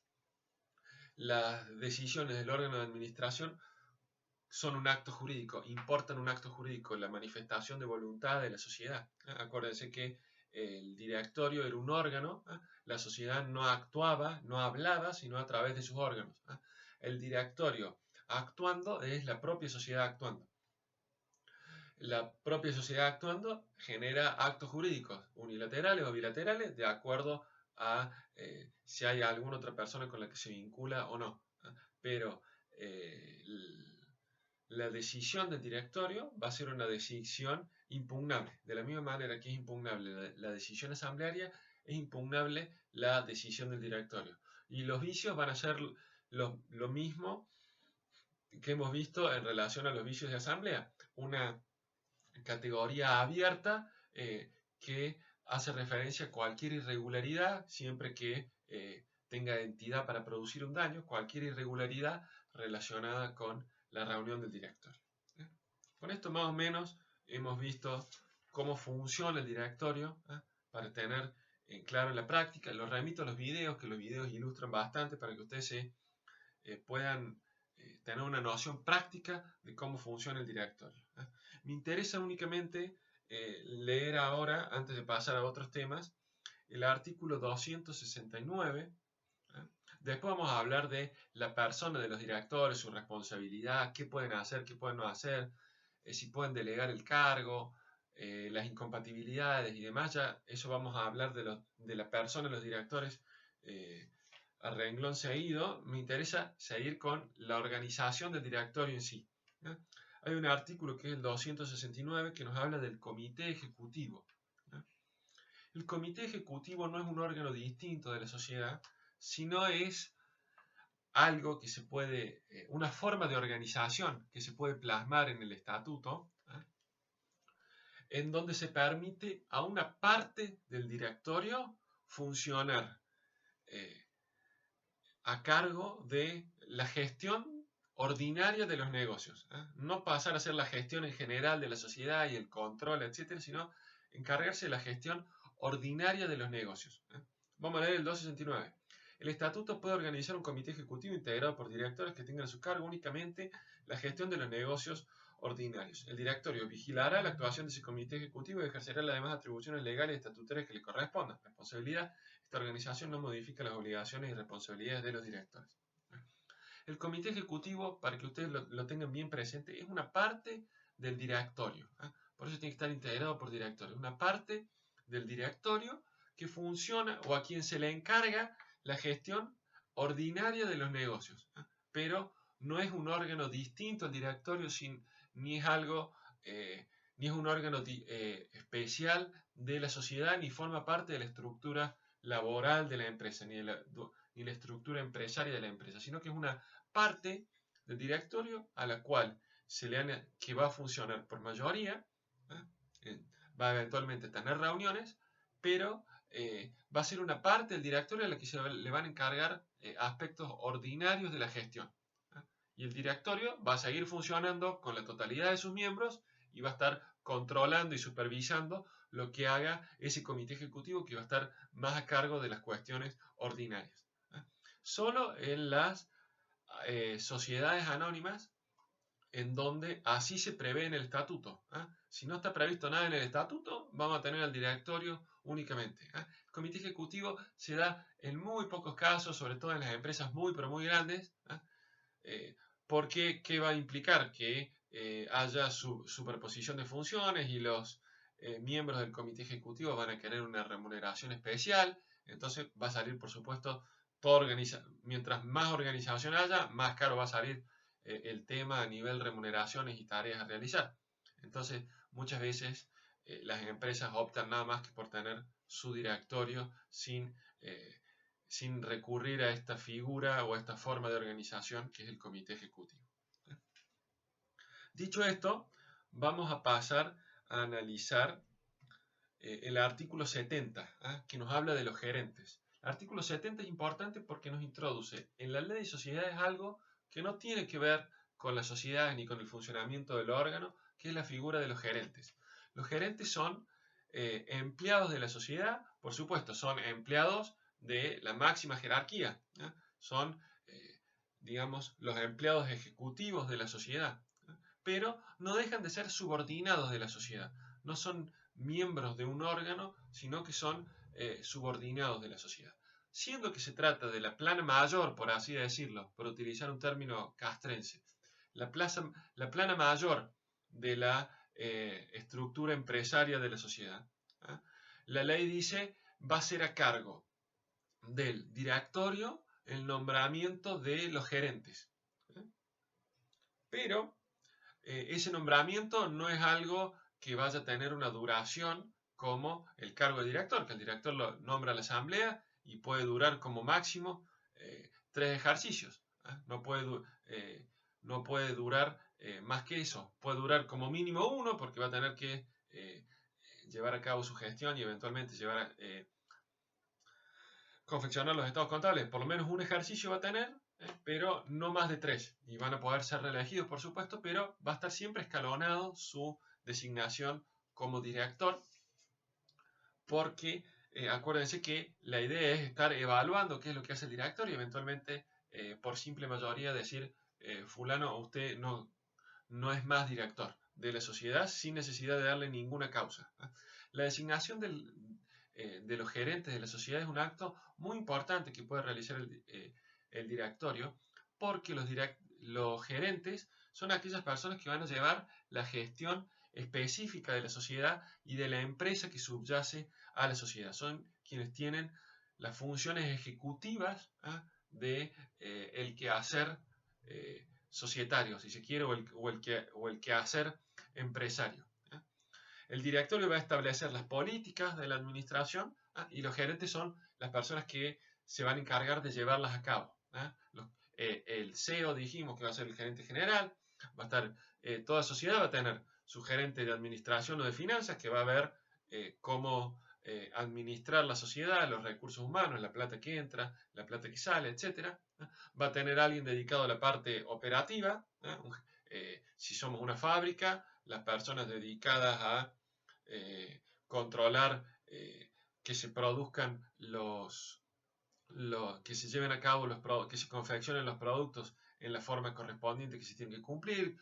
Las decisiones del órgano de administración son un acto jurídico, importan un acto jurídico, la manifestación de voluntad de la sociedad. Acuérdense que el directorio era un órgano, la sociedad no actuaba, no hablaba, sino a través de sus órganos. El directorio actuando es la propia sociedad actuando. La propia sociedad actuando genera actos jurídicos unilaterales o bilaterales de acuerdo a si hay alguna otra persona con la que se vincula o no. Pero la decisión del directorio va a ser una decisión impugnable. De la misma manera que es impugnable la decisión asamblearia, es impugnable la decisión del directorio. Y los vicios van a ser lo mismo que hemos visto en relación a los vicios de asamblea. Una categoría abierta que hace referencia a cualquier irregularidad siempre que tenga entidad para producir un daño, cualquier irregularidad relacionada con la reunión del directorio. Con esto más o menos hemos visto cómo funciona el directorio para tener en claro la práctica. Los remito a los videos, que los videos ilustran bastante para que ustedes puedan tener una noción práctica de cómo funciona el directorio. Me interesa únicamente leer ahora, antes de pasar a otros temas, el artículo 269. Después vamos a hablar de la persona de los directores, su responsabilidad, qué pueden hacer, qué pueden no hacer, si pueden delegar el cargo, las incompatibilidades y demás. Ya eso vamos a hablar de la persona de los directores a renglón seguido. Me interesa seguir con la organización del directorio en sí. Hay un artículo que es el 269 que nos habla del comité ejecutivo. El comité ejecutivo no es un órgano distinto de la sociedad, sino es algo que se puede, una forma de organización que se puede plasmar en el estatuto, en donde se permite a una parte del directorio funcionar a cargo de la gestión ordinaria de los negocios. No pasar a ser la gestión en general de la sociedad y el control, etcétera, sino encargarse de la gestión ordinaria de los negocios. Vamos a leer el 269. El estatuto puede organizar un comité ejecutivo integrado por directores que tengan a su cargo únicamente la gestión de los negocios ordinarios. El directorio vigilará la actuación de ese comité ejecutivo y ejercerá las demás atribuciones legales y estatutarias que le correspondan. Responsabilidad. Esta organización no modifica las obligaciones y responsabilidades de los directores. El comité ejecutivo, para que ustedes lo tengan bien presente, es una parte del directorio. Por eso tiene que estar integrado por directorio. Una parte del directorio que funciona o a quien se le encarga la gestión ordinaria de los negocios. Pero no es un órgano distinto al directorio, ni es algo, ni es un órgano especial de la sociedad, ni forma parte de la estructura laboral de la empresa, ni la estructura empresaria de la empresa, sino que es una parte del directorio a la cual que va a funcionar por mayoría, va a eventualmente tener reuniones, pero va a ser una parte del directorio a la que le van a encargar aspectos ordinarios de la gestión. Y el directorio va a seguir funcionando con la totalidad de sus miembros y va a estar controlando y supervisando lo que haga ese comité ejecutivo que va a estar más a cargo de las cuestiones ordinarias. Solo en las sociedades anónimas en donde así se prevé en el estatuto. Si no está previsto nada en el estatuto, vamos a tener al directorio únicamente. El comité ejecutivo se da en muy pocos casos, sobre todo en las empresas muy pero muy grandes, porque ¿qué va a implicar? Que haya superposición de funciones y los miembros del comité ejecutivo van a querer una remuneración especial, entonces va a salir, por supuesto, mientras más organización haya, más caro va a salir el tema a nivel remuneraciones y tareas a realizar. Entonces, muchas veces las empresas optan nada más que por tener su directorio sin recurrir a esta figura o a esta forma de organización que es el comité ejecutivo. Dicho esto, vamos a pasar a analizar el artículo 70, que nos habla de los gerentes. El artículo 70 es importante porque nos introduce en la ley de sociedades algo que no tiene que ver con las sociedades ni con el funcionamiento del órgano, que es la figura de los gerentes. Los gerentes son empleados de la sociedad, por supuesto, son empleados de la máxima jerarquía, son, digamos, los empleados ejecutivos de la sociedad, pero no dejan de ser subordinados de la sociedad, no son miembros de un órgano, sino que son subordinados de la sociedad. Siendo que se trata de la plana mayor, por así decirlo, por utilizar un término castrense, la plana mayor de la estructura empresaria de la sociedad, la ley dice va a ser a cargo del directorio el nombramiento de los gerentes. Pero ese nombramiento no es algo que vaya a tener una duración como el cargo de director, que el director lo nombra a la asamblea y puede durar como máximo 3 ejercicios. No puede durar más que eso. Puede durar como mínimo 1 porque va a tener que llevar a cabo su gestión y eventualmente confeccionar los estados contables. Por lo menos un ejercicio va a tener, pero no más de 3. Y van a poder ser reelegidos, por supuesto, pero va a estar siempre escalonado su designación como director, porque acuérdense que la idea es estar evaluando qué es lo que hace el director y eventualmente, por simple mayoría, decir, fulano, usted no es más director de la sociedad sin necesidad de darle ninguna causa. La designación de los gerentes de la sociedad es un acto muy importante que puede realizar el directorio, porque los gerentes son aquellas personas que van a llevar la gestión específica de la sociedad y de la empresa que subyace a la sociedad. Son quienes tienen las funciones ejecutivas de el quehacer societario, si se quiere, o el quehacer empresario. El directorio va a establecer las políticas de la administración y los gerentes son las personas que se van a encargar de llevarlas a cabo. El CEO dijimos que va a ser el gerente general, va a estar, toda sociedad va a tener su gerente de administración o de finanzas que va a ver cómo administrar la sociedad, los recursos humanos, la plata que entra, la plata que sale, etc. Va a tener alguien dedicado a la parte operativa, si somos una fábrica, las personas dedicadas a controlar que se produzcan que se lleven a cabo que se confeccionen los productos en la forma correspondiente que se tiene que cumplir,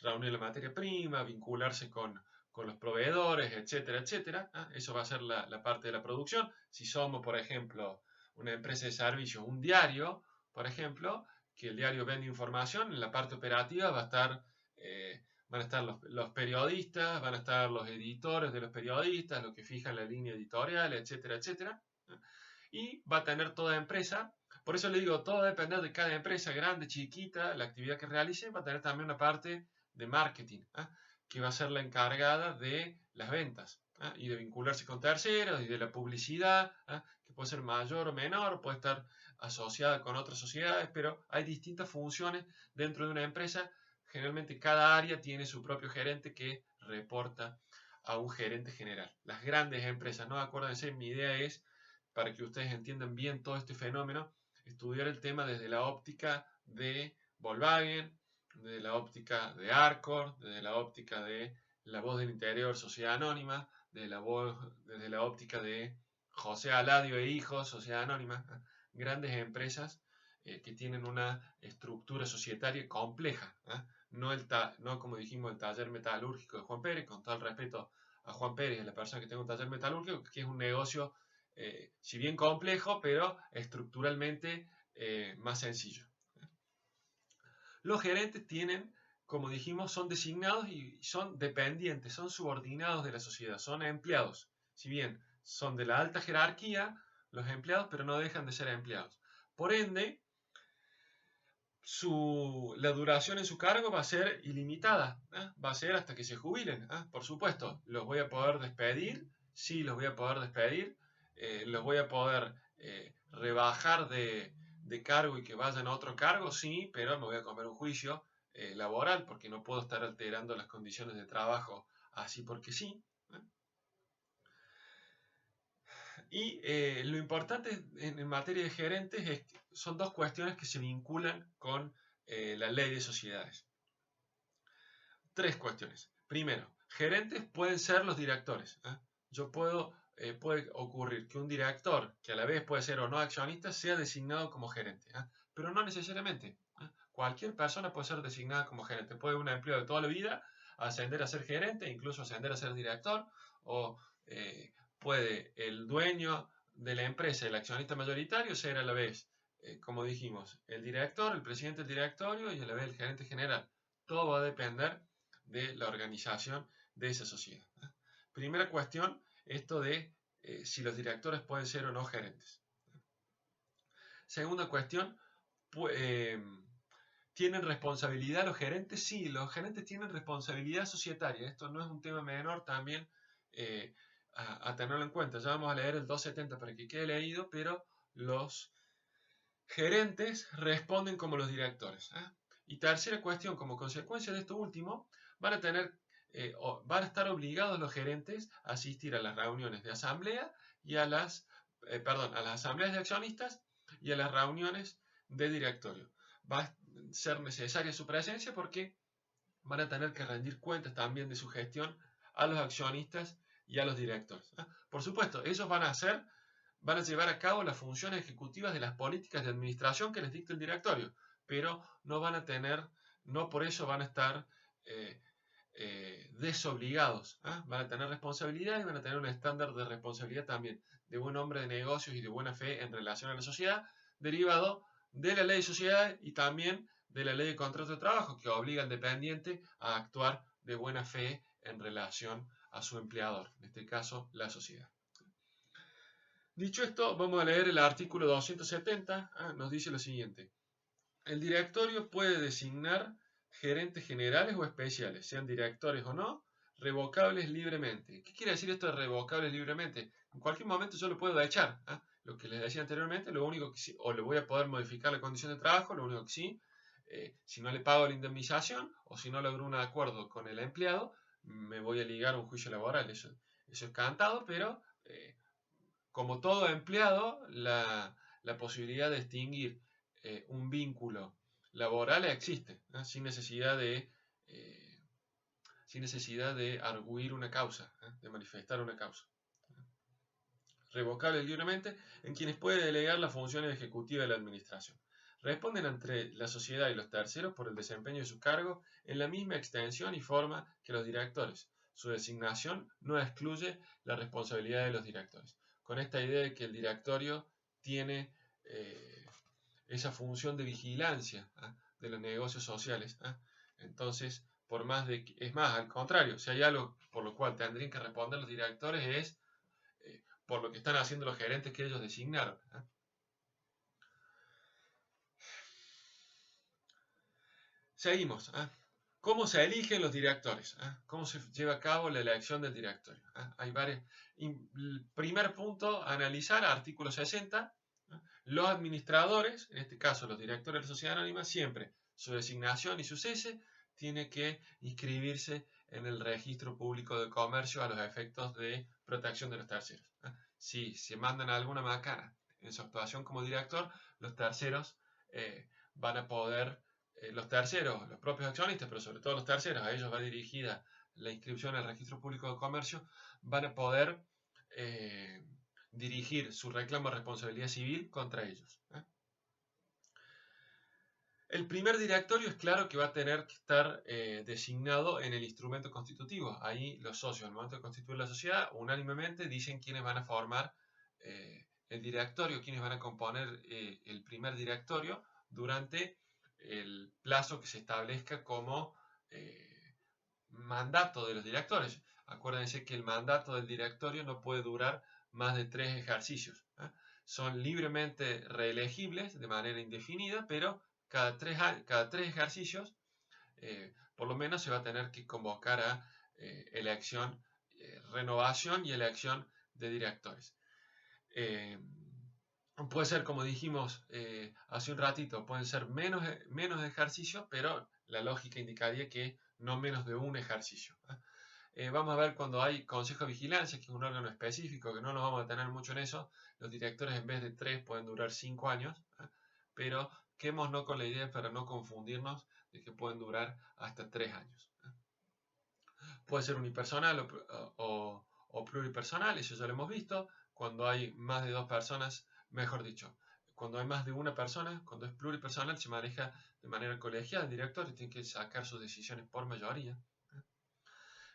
reunir la materia prima, vincularse con los proveedores, etcétera, etcétera. Eso va a ser la parte de la producción. Si somos, por ejemplo, una empresa de servicios, un diario, por ejemplo, que el diario vende información, en la parte operativa van a estar los periodistas, van a estar los editores de los periodistas, los que fijan la línea editorial, etcétera, etcétera. Y va a tener toda empresa, por eso le digo, todo va a depender de cada empresa, grande, chiquita, la actividad que realice, va a tener también una parte de marketing, que va a ser la encargada de las ventas y de vincularse con terceros y de la publicidad, que puede ser mayor o menor, puede estar asociada con otras sociedades, pero hay distintas funciones dentro de una empresa. Generalmente cada área tiene su propio gerente que reporta a un gerente general. Las grandes empresas, no acuérdense, mi idea es, para que ustedes entiendan bien todo este fenómeno, estudiar el tema desde la óptica de Volkswagen, desde la óptica de Arcor, desde la óptica de La Voz del Interior, Sociedad Anónima, desde la óptica de José Aladio e Hijos, Sociedad Anónima, grandes empresas que tienen una estructura societaria compleja, no como dijimos el taller metalúrgico de Juan Pérez, con todo el respeto a Juan Pérez, a la persona que tenga un taller metalúrgico, que es un negocio si bien complejo, pero estructuralmente más sencillo. Los gerentes tienen, como dijimos, son designados y son dependientes, son subordinados de la sociedad, son empleados. Si bien son de la alta jerarquía, los empleados, pero no dejan de ser empleados. Por ende, la duración en su cargo va a ser ilimitada, va a ser hasta que se jubilen. Por supuesto, los voy a poder despedir, sí, los voy a poder despedir, los voy a poder rebajar de cargo y que vayan a otro cargo, sí, pero me voy a comer un juicio laboral porque no puedo estar alterando las condiciones de trabajo así porque sí. Y lo importante en materia de gerentes son dos cuestiones que se vinculan con la ley de sociedades. Tres cuestiones. Primero, gerentes pueden ser los directores. Puede ocurrir que un director, que a la vez puede ser o no accionista, sea designado como gerente. Pero no necesariamente. Cualquier persona puede ser designada como gerente. Puede un empleado de toda la vida ascender a ser gerente, incluso ascender a ser director, o puede el dueño de la empresa, el accionista mayoritario, ser a la vez, como dijimos, el director, el presidente del directorio y a la vez el gerente general. Todo va a depender de la organización de esa sociedad. Primera cuestión, esto de si los directores pueden ser o no gerentes. Segunda cuestión, ¿tienen responsabilidad los gerentes? Sí, los gerentes tienen responsabilidad societaria. Esto no es un tema menor también a tenerlo en cuenta. Ya vamos a leer el 270 para que quede leído, pero los gerentes responden como los directores. Y tercera cuestión, como consecuencia de esto último, van a estar obligados los gerentes a asistir a las reuniones de asamblea y a las asambleas de accionistas y a las reuniones de directorio. Va a ser necesaria su presencia porque van a tener que rendir cuentas también de su gestión a los accionistas y a los directores. Por supuesto, ellos van a llevar a cabo las funciones ejecutivas de las políticas de administración que les dicta el directorio, pero no por eso van a estar desobligados. Van a tener responsabilidad y van a tener un estándar de responsabilidad también, de buen hombre de negocios y de buena fe en relación a la sociedad, derivado de la ley de sociedades y también de la ley de contrato de trabajo, que obliga al dependiente a actuar de buena fe en relación a su empleador, en este caso la sociedad. Dicho esto, vamos a leer el artículo 270. Nos dice lo siguiente: el directorio puede designar gerentes generales o especiales, sean directores o no, revocables libremente. ¿Qué quiere decir esto de revocables libremente? En cualquier momento yo lo puedo echar. Lo que les decía anteriormente, lo único que sí, o le voy a poder modificar la condición de trabajo, lo único que sí, si no le pago la indemnización o si no logro un acuerdo con el empleado, me voy a ligar a un juicio laboral. Eso es cantado, pero como todo empleado, la posibilidad de extinguir un vínculo laboral existe, sin necesidad de arguir una causa, de manifestar una causa. Revocable libremente en quienes puede delegar las funciones ejecutivas de la administración. responden ante la sociedad y los terceros por el desempeño de su cargo en la misma extensión y forma que los directores. Su designación no excluye la responsabilidad de los directores. Con esta idea de que el directorio tiene esa función de vigilancia de los negocios sociales. Entonces, por más de que, es más, al contrario, si hay algo por lo cual tendrían que responder los directores es por lo que están haciendo los gerentes que ellos designaron. Seguimos. ¿Cómo se eligen los directores? ¿Cómo se lleva a cabo la elección del directorio? Hay varios. El primer punto, analizar, artículo 60. Los administradores, en este caso los directores de la sociedad anónima, siempre su designación y su cese tiene que inscribirse en el registro público de comercio a los efectos de protección de los terceros. Si se mandan a alguna macana en su actuación como director, los terceros van a poder, los terceros, los propios accionistas, pero sobre todo los terceros, a ellos va dirigida la inscripción al registro público de comercio, van a poder dirigir su reclamo de responsabilidad civil contra ellos. El primer directorio es claro que va a tener que estar designado en el instrumento constitutivo. Ahí los socios, al momento de constituir la sociedad, unánimemente dicen quiénes van a formar el directorio, quiénes van a componer el primer directorio durante el plazo que se establezca como mandato de los directores. Acuérdense que el mandato del directorio no puede durar más de 3 ejercicios. Son libremente reelegibles de manera indefinida, pero cada tres ejercicios por lo menos se va a tener que convocar a elección, renovación y elección de directores. Puede ser, como dijimos hace un ratito, pueden ser menos ejercicios, pero la lógica indicaría que no menos de un ejercicio. Vamos a ver cuando hay consejo de vigilancia, que es un órgano específico, que no nos vamos a detener mucho en eso. Los directores en vez de 3 pueden durar 5 años, pero quedémonos con la idea para no confundirnos de que pueden durar hasta 3 años. Puede ser unipersonal o pluripersonal, eso ya lo hemos visto. Cuando hay más de 2 personas, mejor dicho, cuando hay más de una persona, cuando es pluripersonal, se maneja de manera colegiada el director y tiene que sacar sus decisiones por mayoría.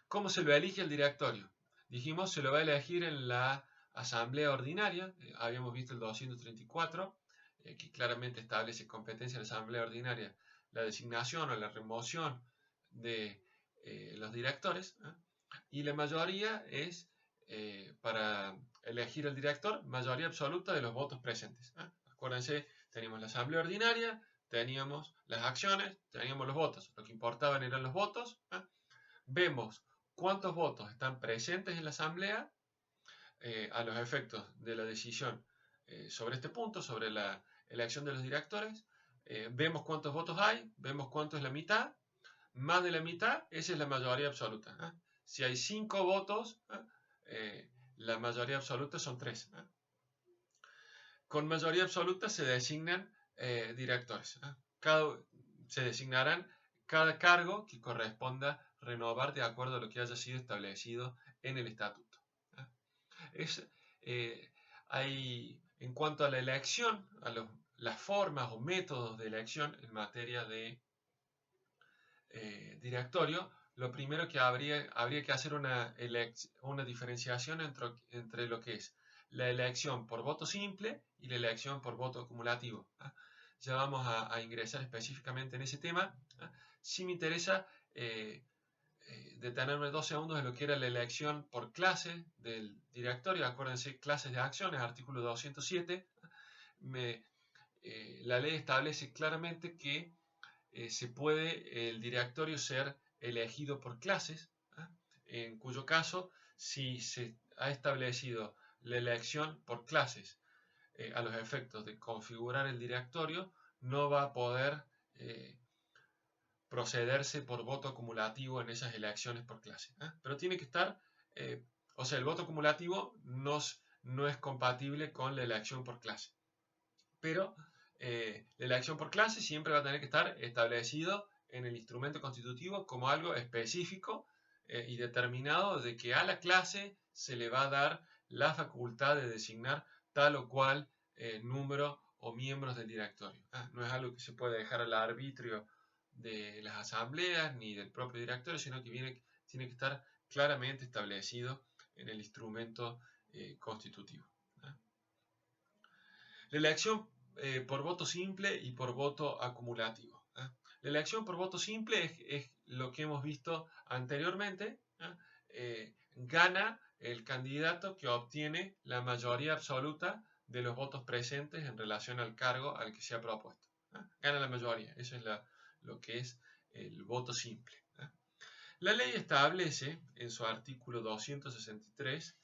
¿Cómo se lo elige el directorio? Dijimos, se lo va a elegir en la asamblea ordinaria. Habíamos visto el 234, que claramente establece competencia de la asamblea ordinaria, la designación o la remoción de los directores. Y la mayoría es, para elegir el director, mayoría absoluta de los votos presentes. Acuérdense, teníamos la asamblea ordinaria, teníamos las acciones, teníamos los votos. Lo que importaban eran los votos. Vemos cuántos votos están presentes en la asamblea a los efectos de la decisión sobre este punto, sobre la elección de los directores. Vemos cuántos votos hay, vemos cuánto es la mitad. Más de la mitad, esa es la mayoría absoluta. Si hay 5 votos, la mayoría absoluta son 3. Con mayoría absoluta se designan directores. Se designarán cada cargo que corresponda renovar de acuerdo a lo que haya sido establecido en el estatuto. En cuanto a la elección, las formas o métodos de elección en materia de directorio, lo primero que habría que hacer una diferenciación entre lo que es la elección por voto simple y la elección por voto acumulativo. Ya vamos a ingresar específicamente en ese tema. Sí me interesa detenerme 2 segundos en lo que era la elección por clase del directorio. Acuérdense, clases de acciones, artículo 207. La ley establece claramente que se puede el directorio ser elegido por clases, en cuyo caso, si se ha establecido la elección por clases a los efectos de configurar el directorio, no va a poder procederse por voto acumulativo en esas elecciones por clase. Pero tiene que estar, o sea, el voto acumulativo no es compatible con la elección por clase. Pero la elección por clase siempre va a tener que estar establecido en el instrumento constitutivo como algo específico y determinado de que a la clase se le va a dar la facultad de designar tal o cual número o miembros del directorio. No es algo que se puede dejar al arbitrio de las asambleas ni del propio directorio, sino que tiene que estar claramente establecido en el instrumento constitutivo. La elección por voto simple y por voto acumulativo. La elección por voto simple es lo que hemos visto anteriormente. Gana el candidato que obtiene la mayoría absoluta de los votos presentes en relación al cargo al que se ha propuesto. Gana la mayoría, eso es lo que es el voto simple. La ley establece en su artículo 263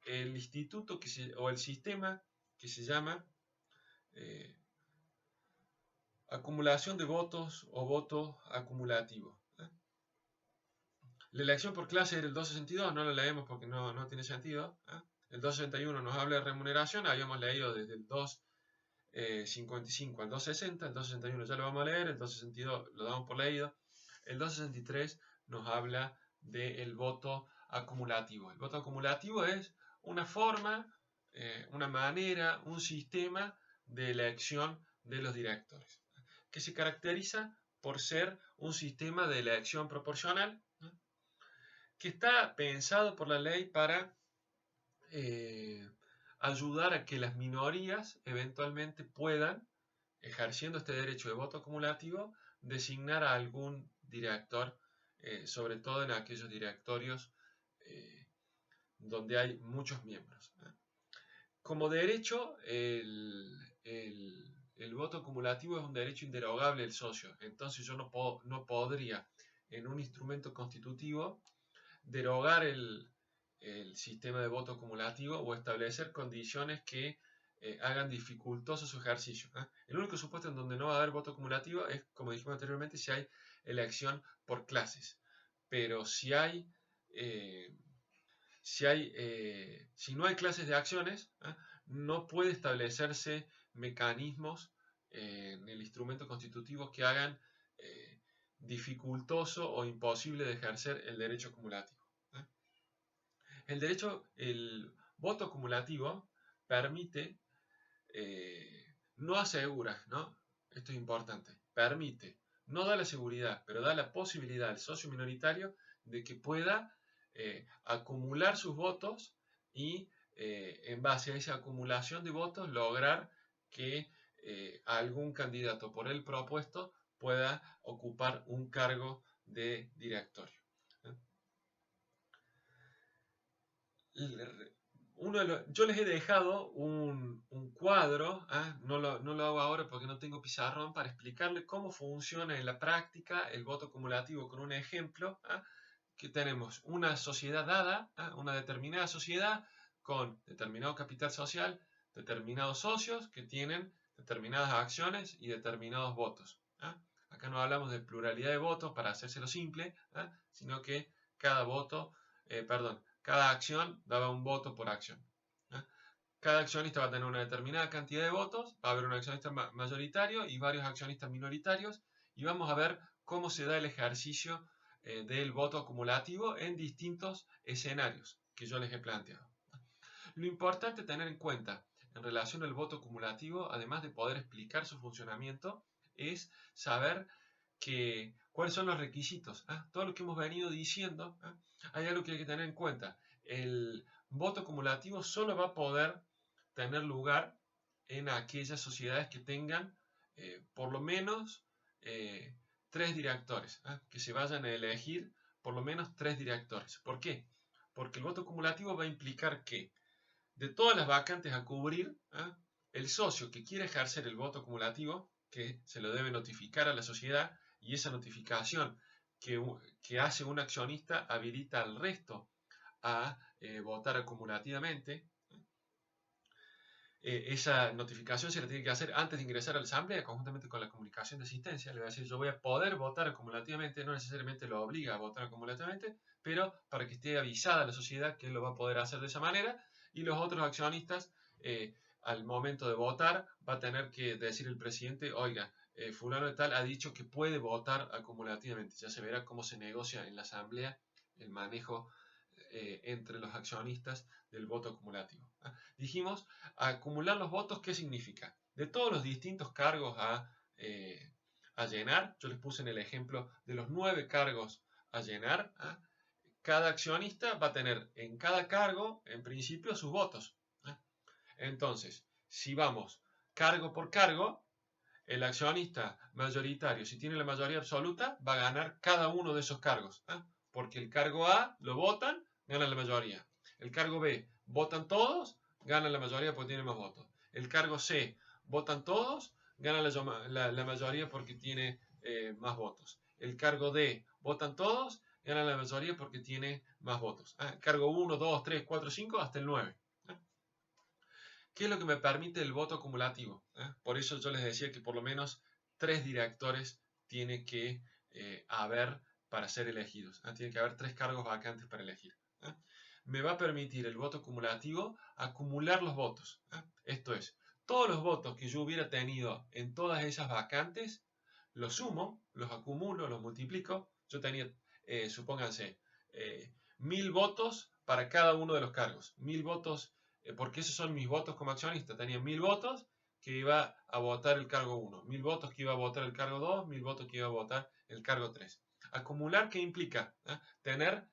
el instituto o el sistema que se llama acumulación de votos o voto acumulativo. La elección por clase era el 262, no lo leemos porque no tiene sentido. El 261 nos habla de remuneración, habíamos leído desde el 255 al 260, el 261 ya lo vamos a leer, el 262 lo damos por leído, el 263 nos habla del voto acumulativo. El voto acumulativo es una forma, una manera, un sistema de elección de los directores, que se caracteriza por ser un sistema de elección proporcional, que está pensado por la ley para ayudar a que las minorías eventualmente puedan, ejerciendo este derecho de voto acumulativo, designar a algún director, sobre todo en aquellos directorios donde hay muchos miembros. Como derecho, el voto acumulativo es un derecho inderogable del socio. Entonces yo no podría, en un instrumento constitutivo, derogar el sistema de voto acumulativo o establecer condiciones que hagan dificultoso su ejercicio. El único supuesto en donde no va a haber voto acumulativo es, como dijimos anteriormente, si hay elección por clases. Pero si no hay clases de acciones, no puede establecerse mecanismos en el instrumento constitutivo que hagan dificultoso o imposible de ejercer el derecho acumulativo. El voto acumulativo permite, no asegura, ¿no? Esto es importante, permite, no da la seguridad, pero da la posibilidad al socio minoritario de que pueda acumular sus votos y en base a esa acumulación de votos lograr que algún candidato por él propuesto pueda ocupar un cargo de directorio. Yo les he dejado un cuadro, no lo hago ahora porque no tengo pizarrón, para explicarles cómo funciona en la práctica el voto acumulativo con un ejemplo. Que tenemos una sociedad dada, una determinada sociedad con determinado capital social, determinados socios que tienen determinadas acciones y determinados votos. Acá no hablamos de pluralidad de votos para hacérselo simple, sino que cada acción daba un voto por acción. Cada accionista va a tener una determinada cantidad de votos, va a haber un accionista mayoritario y varios accionistas minoritarios, y vamos a ver cómo se da el ejercicio del voto acumulativo en distintos escenarios que yo les he planteado. Lo importante tener en cuenta en relación al voto acumulativo, además de poder explicar su funcionamiento, es saber cuáles son los requisitos. Todo lo que hemos venido diciendo, hay algo que hay que tener en cuenta. El voto acumulativo solo va a poder tener lugar en aquellas sociedades que tengan por lo menos 3 directores, que se vayan a elegir por lo menos 3 directores. ¿Por qué? Porque el voto acumulativo va a implicar que de todas las vacantes a cubrir, el socio que quiere ejercer el voto acumulativo, que se lo debe notificar a la sociedad, y esa notificación que hace un accionista habilita al resto a votar acumulativamente. Esa notificación se la tiene que hacer antes de ingresar a la asamblea, conjuntamente con la comunicación de asistencia. Le va a decir, yo voy a poder votar acumulativamente, no necesariamente lo obliga a votar acumulativamente, pero para que esté avisada la sociedad que él lo va a poder hacer de esa manera, y los otros accionistas, al momento de votar, va a tener que decir el presidente, oiga, fulano de tal ha dicho que puede votar acumulativamente. Ya se verá cómo se negocia en la asamblea el manejo entre los accionistas del voto acumulativo. Dijimos, acumular los votos, ¿qué significa? de todos los distintos cargos a llenar, yo les puse en el ejemplo de los 9 cargos a llenar, cada accionista va a tener en cada cargo, en principio, sus votos. Entonces, si vamos cargo por cargo, el accionista mayoritario, si tiene la mayoría absoluta, va a ganar cada uno de esos cargos. Porque el cargo A lo votan, gana la mayoría. El cargo B, votan todos, gana la mayoría porque tiene más votos. El cargo C, votan todos, gana la mayoría porque tiene más votos. El cargo D, votan todos, gana la mayoría porque tiene más votos. Cargo 1, 2, 3, 4, 5, hasta el 9. ¿Qué es lo que me permite el voto acumulativo? Por eso yo les decía que por lo menos 3 directores tiene que haber para ser elegidos. Tiene que haber 3 cargos vacantes para elegir. Me va a permitir el voto acumulativo acumular los votos. Esto es, todos los votos que yo hubiera tenido en todas esas vacantes, los sumo, los acumulo, los multiplico. Yo tenía, supónganse, 1000 votos para cada uno de los cargos. 1000 votos, porque esos son mis votos como accionista. Tenía 1000 votos que iba a votar el cargo 1, 1000 votos que iba a votar el cargo 2, 1000 votos que iba a votar el cargo 3. Acumular, ¿qué implica? Tener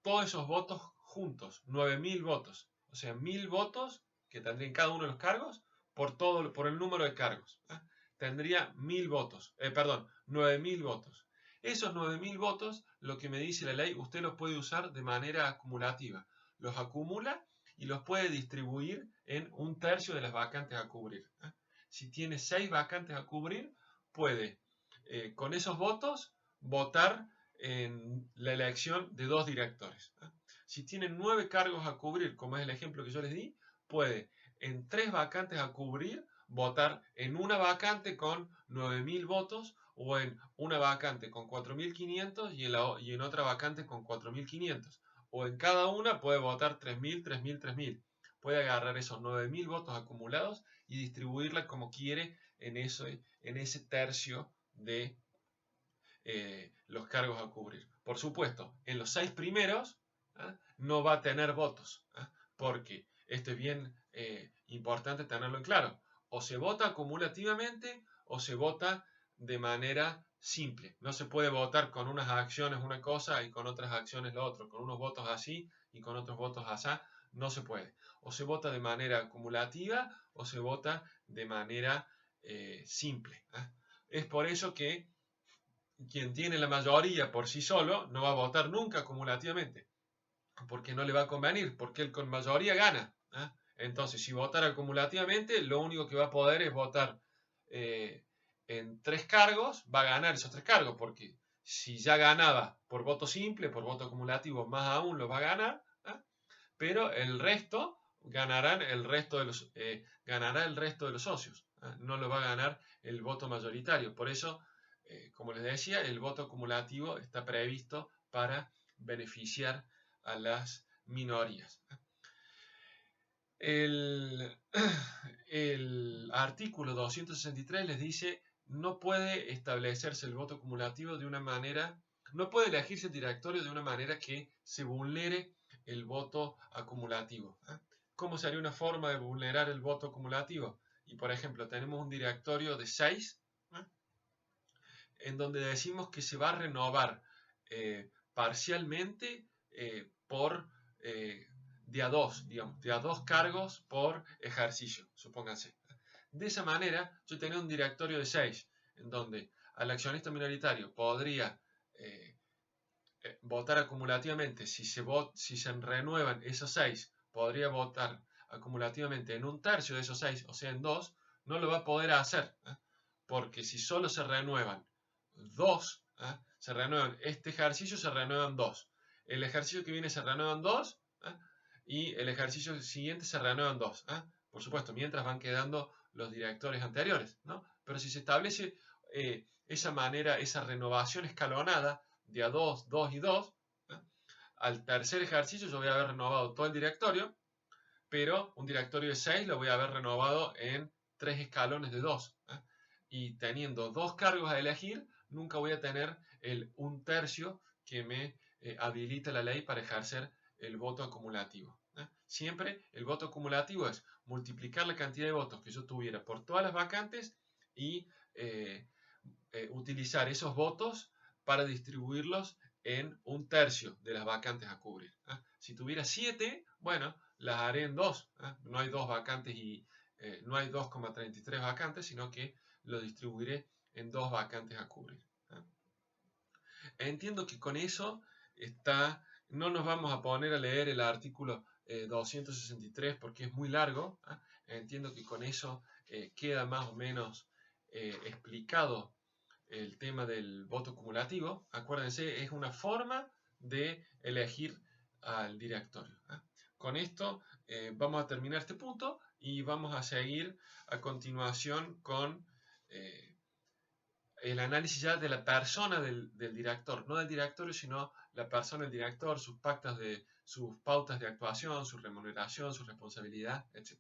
todos esos votos juntos, 9000 votos. O sea, 1000 votos que tendría en cada uno de los cargos por el número de cargos. Tendría 1000 votos, 9000 votos. Esos 9000 votos, lo que me dice la ley, usted los puede usar de manera acumulativa. Los acumula y los puede distribuir en 1/3 de las vacantes a cubrir. Si tiene 6 vacantes a cubrir, puede con esos votos votar en la elección de 2 directores. Si tiene 9 cargos a cubrir, como es el ejemplo que yo les di, puede en 3 vacantes a cubrir votar en una vacante con 9000 votos o en una vacante con 4500 y en otra vacante con 4500. O en cada una puede votar 3000, 3000, 3000. Puede agarrar esos 9000 votos acumulados y distribuirla como quiere en ese tercio de los cargos a cubrir. Por supuesto, en los 6 primeros no va a tener votos, porque esto es bien importante tenerlo en claro. O se vota acumulativamente o se vota de manera simple. No se puede votar con unas acciones una cosa y con otras acciones lo otro, con unos votos así y con otros votos así. No se puede. O se vota de manera acumulativa o se vota de manera simple. Es por eso que quien tiene la mayoría por sí solo no va a votar nunca acumulativamente, porque no le va a convenir, porque él con mayoría gana. Entonces, si votara acumulativamente, lo único que va a poder es votar en 3 cargos, va a ganar esos 3 cargos, porque si ya ganaba por voto simple, por voto acumulativo, más aún lo va a ganar, pero el resto ganará el resto de los socios, no lo va a ganar el voto mayoritario. Por eso, como les decía, el voto acumulativo está previsto para beneficiar a las minorías. El artículo 263 les dice, no puede establecerse el voto acumulativo de una manera, no puede elegirse el directorio de una manera que se vulnere el voto acumulativo. ¿Cómo sería una forma de vulnerar el voto acumulativo? Y por ejemplo, tenemos un directorio de 6, en donde decimos que se va a renovar parcialmente por de a 2, digamos, de a 2 cargos por ejercicio, supónganse. De esa manera, yo tenía un directorio de 6, en donde al accionista minoritario podría votar acumulativamente, si se renuevan esos 6, podría votar acumulativamente en 1/3 de esos 6, o sea, en 2, no lo va a poder hacer, porque si solo se renuevan 2, se renuevan este ejercicio, se renuevan 2. El ejercicio que viene se renuevan 2 y el ejercicio siguiente se renuevan 2. Por supuesto, mientras van quedando los directores anteriores, ¿no? Pero si se establece esa manera, esa renovación escalonada de a 2, 2 y 2, al tercer ejercicio yo voy a haber renovado todo el directorio, pero un directorio de 6 lo voy a haber renovado en 3 escalones de 2. Y teniendo 2 cargos a elegir, nunca voy a tener el 1/3 que me habilita la ley para ejercer el voto acumulativo. Siempre el voto acumulativo es multiplicar la cantidad de votos que yo tuviera por todas las vacantes y utilizar esos votos para distribuirlos en un tercio de las vacantes a cubrir. Si tuviera 7, bueno, las haré en 2. No hay 2 vacantes y no hay 2,33 vacantes, sino que lo distribuiré en 2 vacantes a cubrir. Entiendo que con eso no nos vamos a poner a leer el artículo 263 porque es muy largo. Entiendo que con eso queda más o menos explicado el tema del voto acumulativo. Acuérdense, es una forma de elegir al directorio. Con esto vamos a terminar este punto y vamos a seguir a continuación con el análisis ya de la persona del director, no del directorio, sino la persona del director, sus pautas de actuación, su remuneración, su responsabilidad, etc.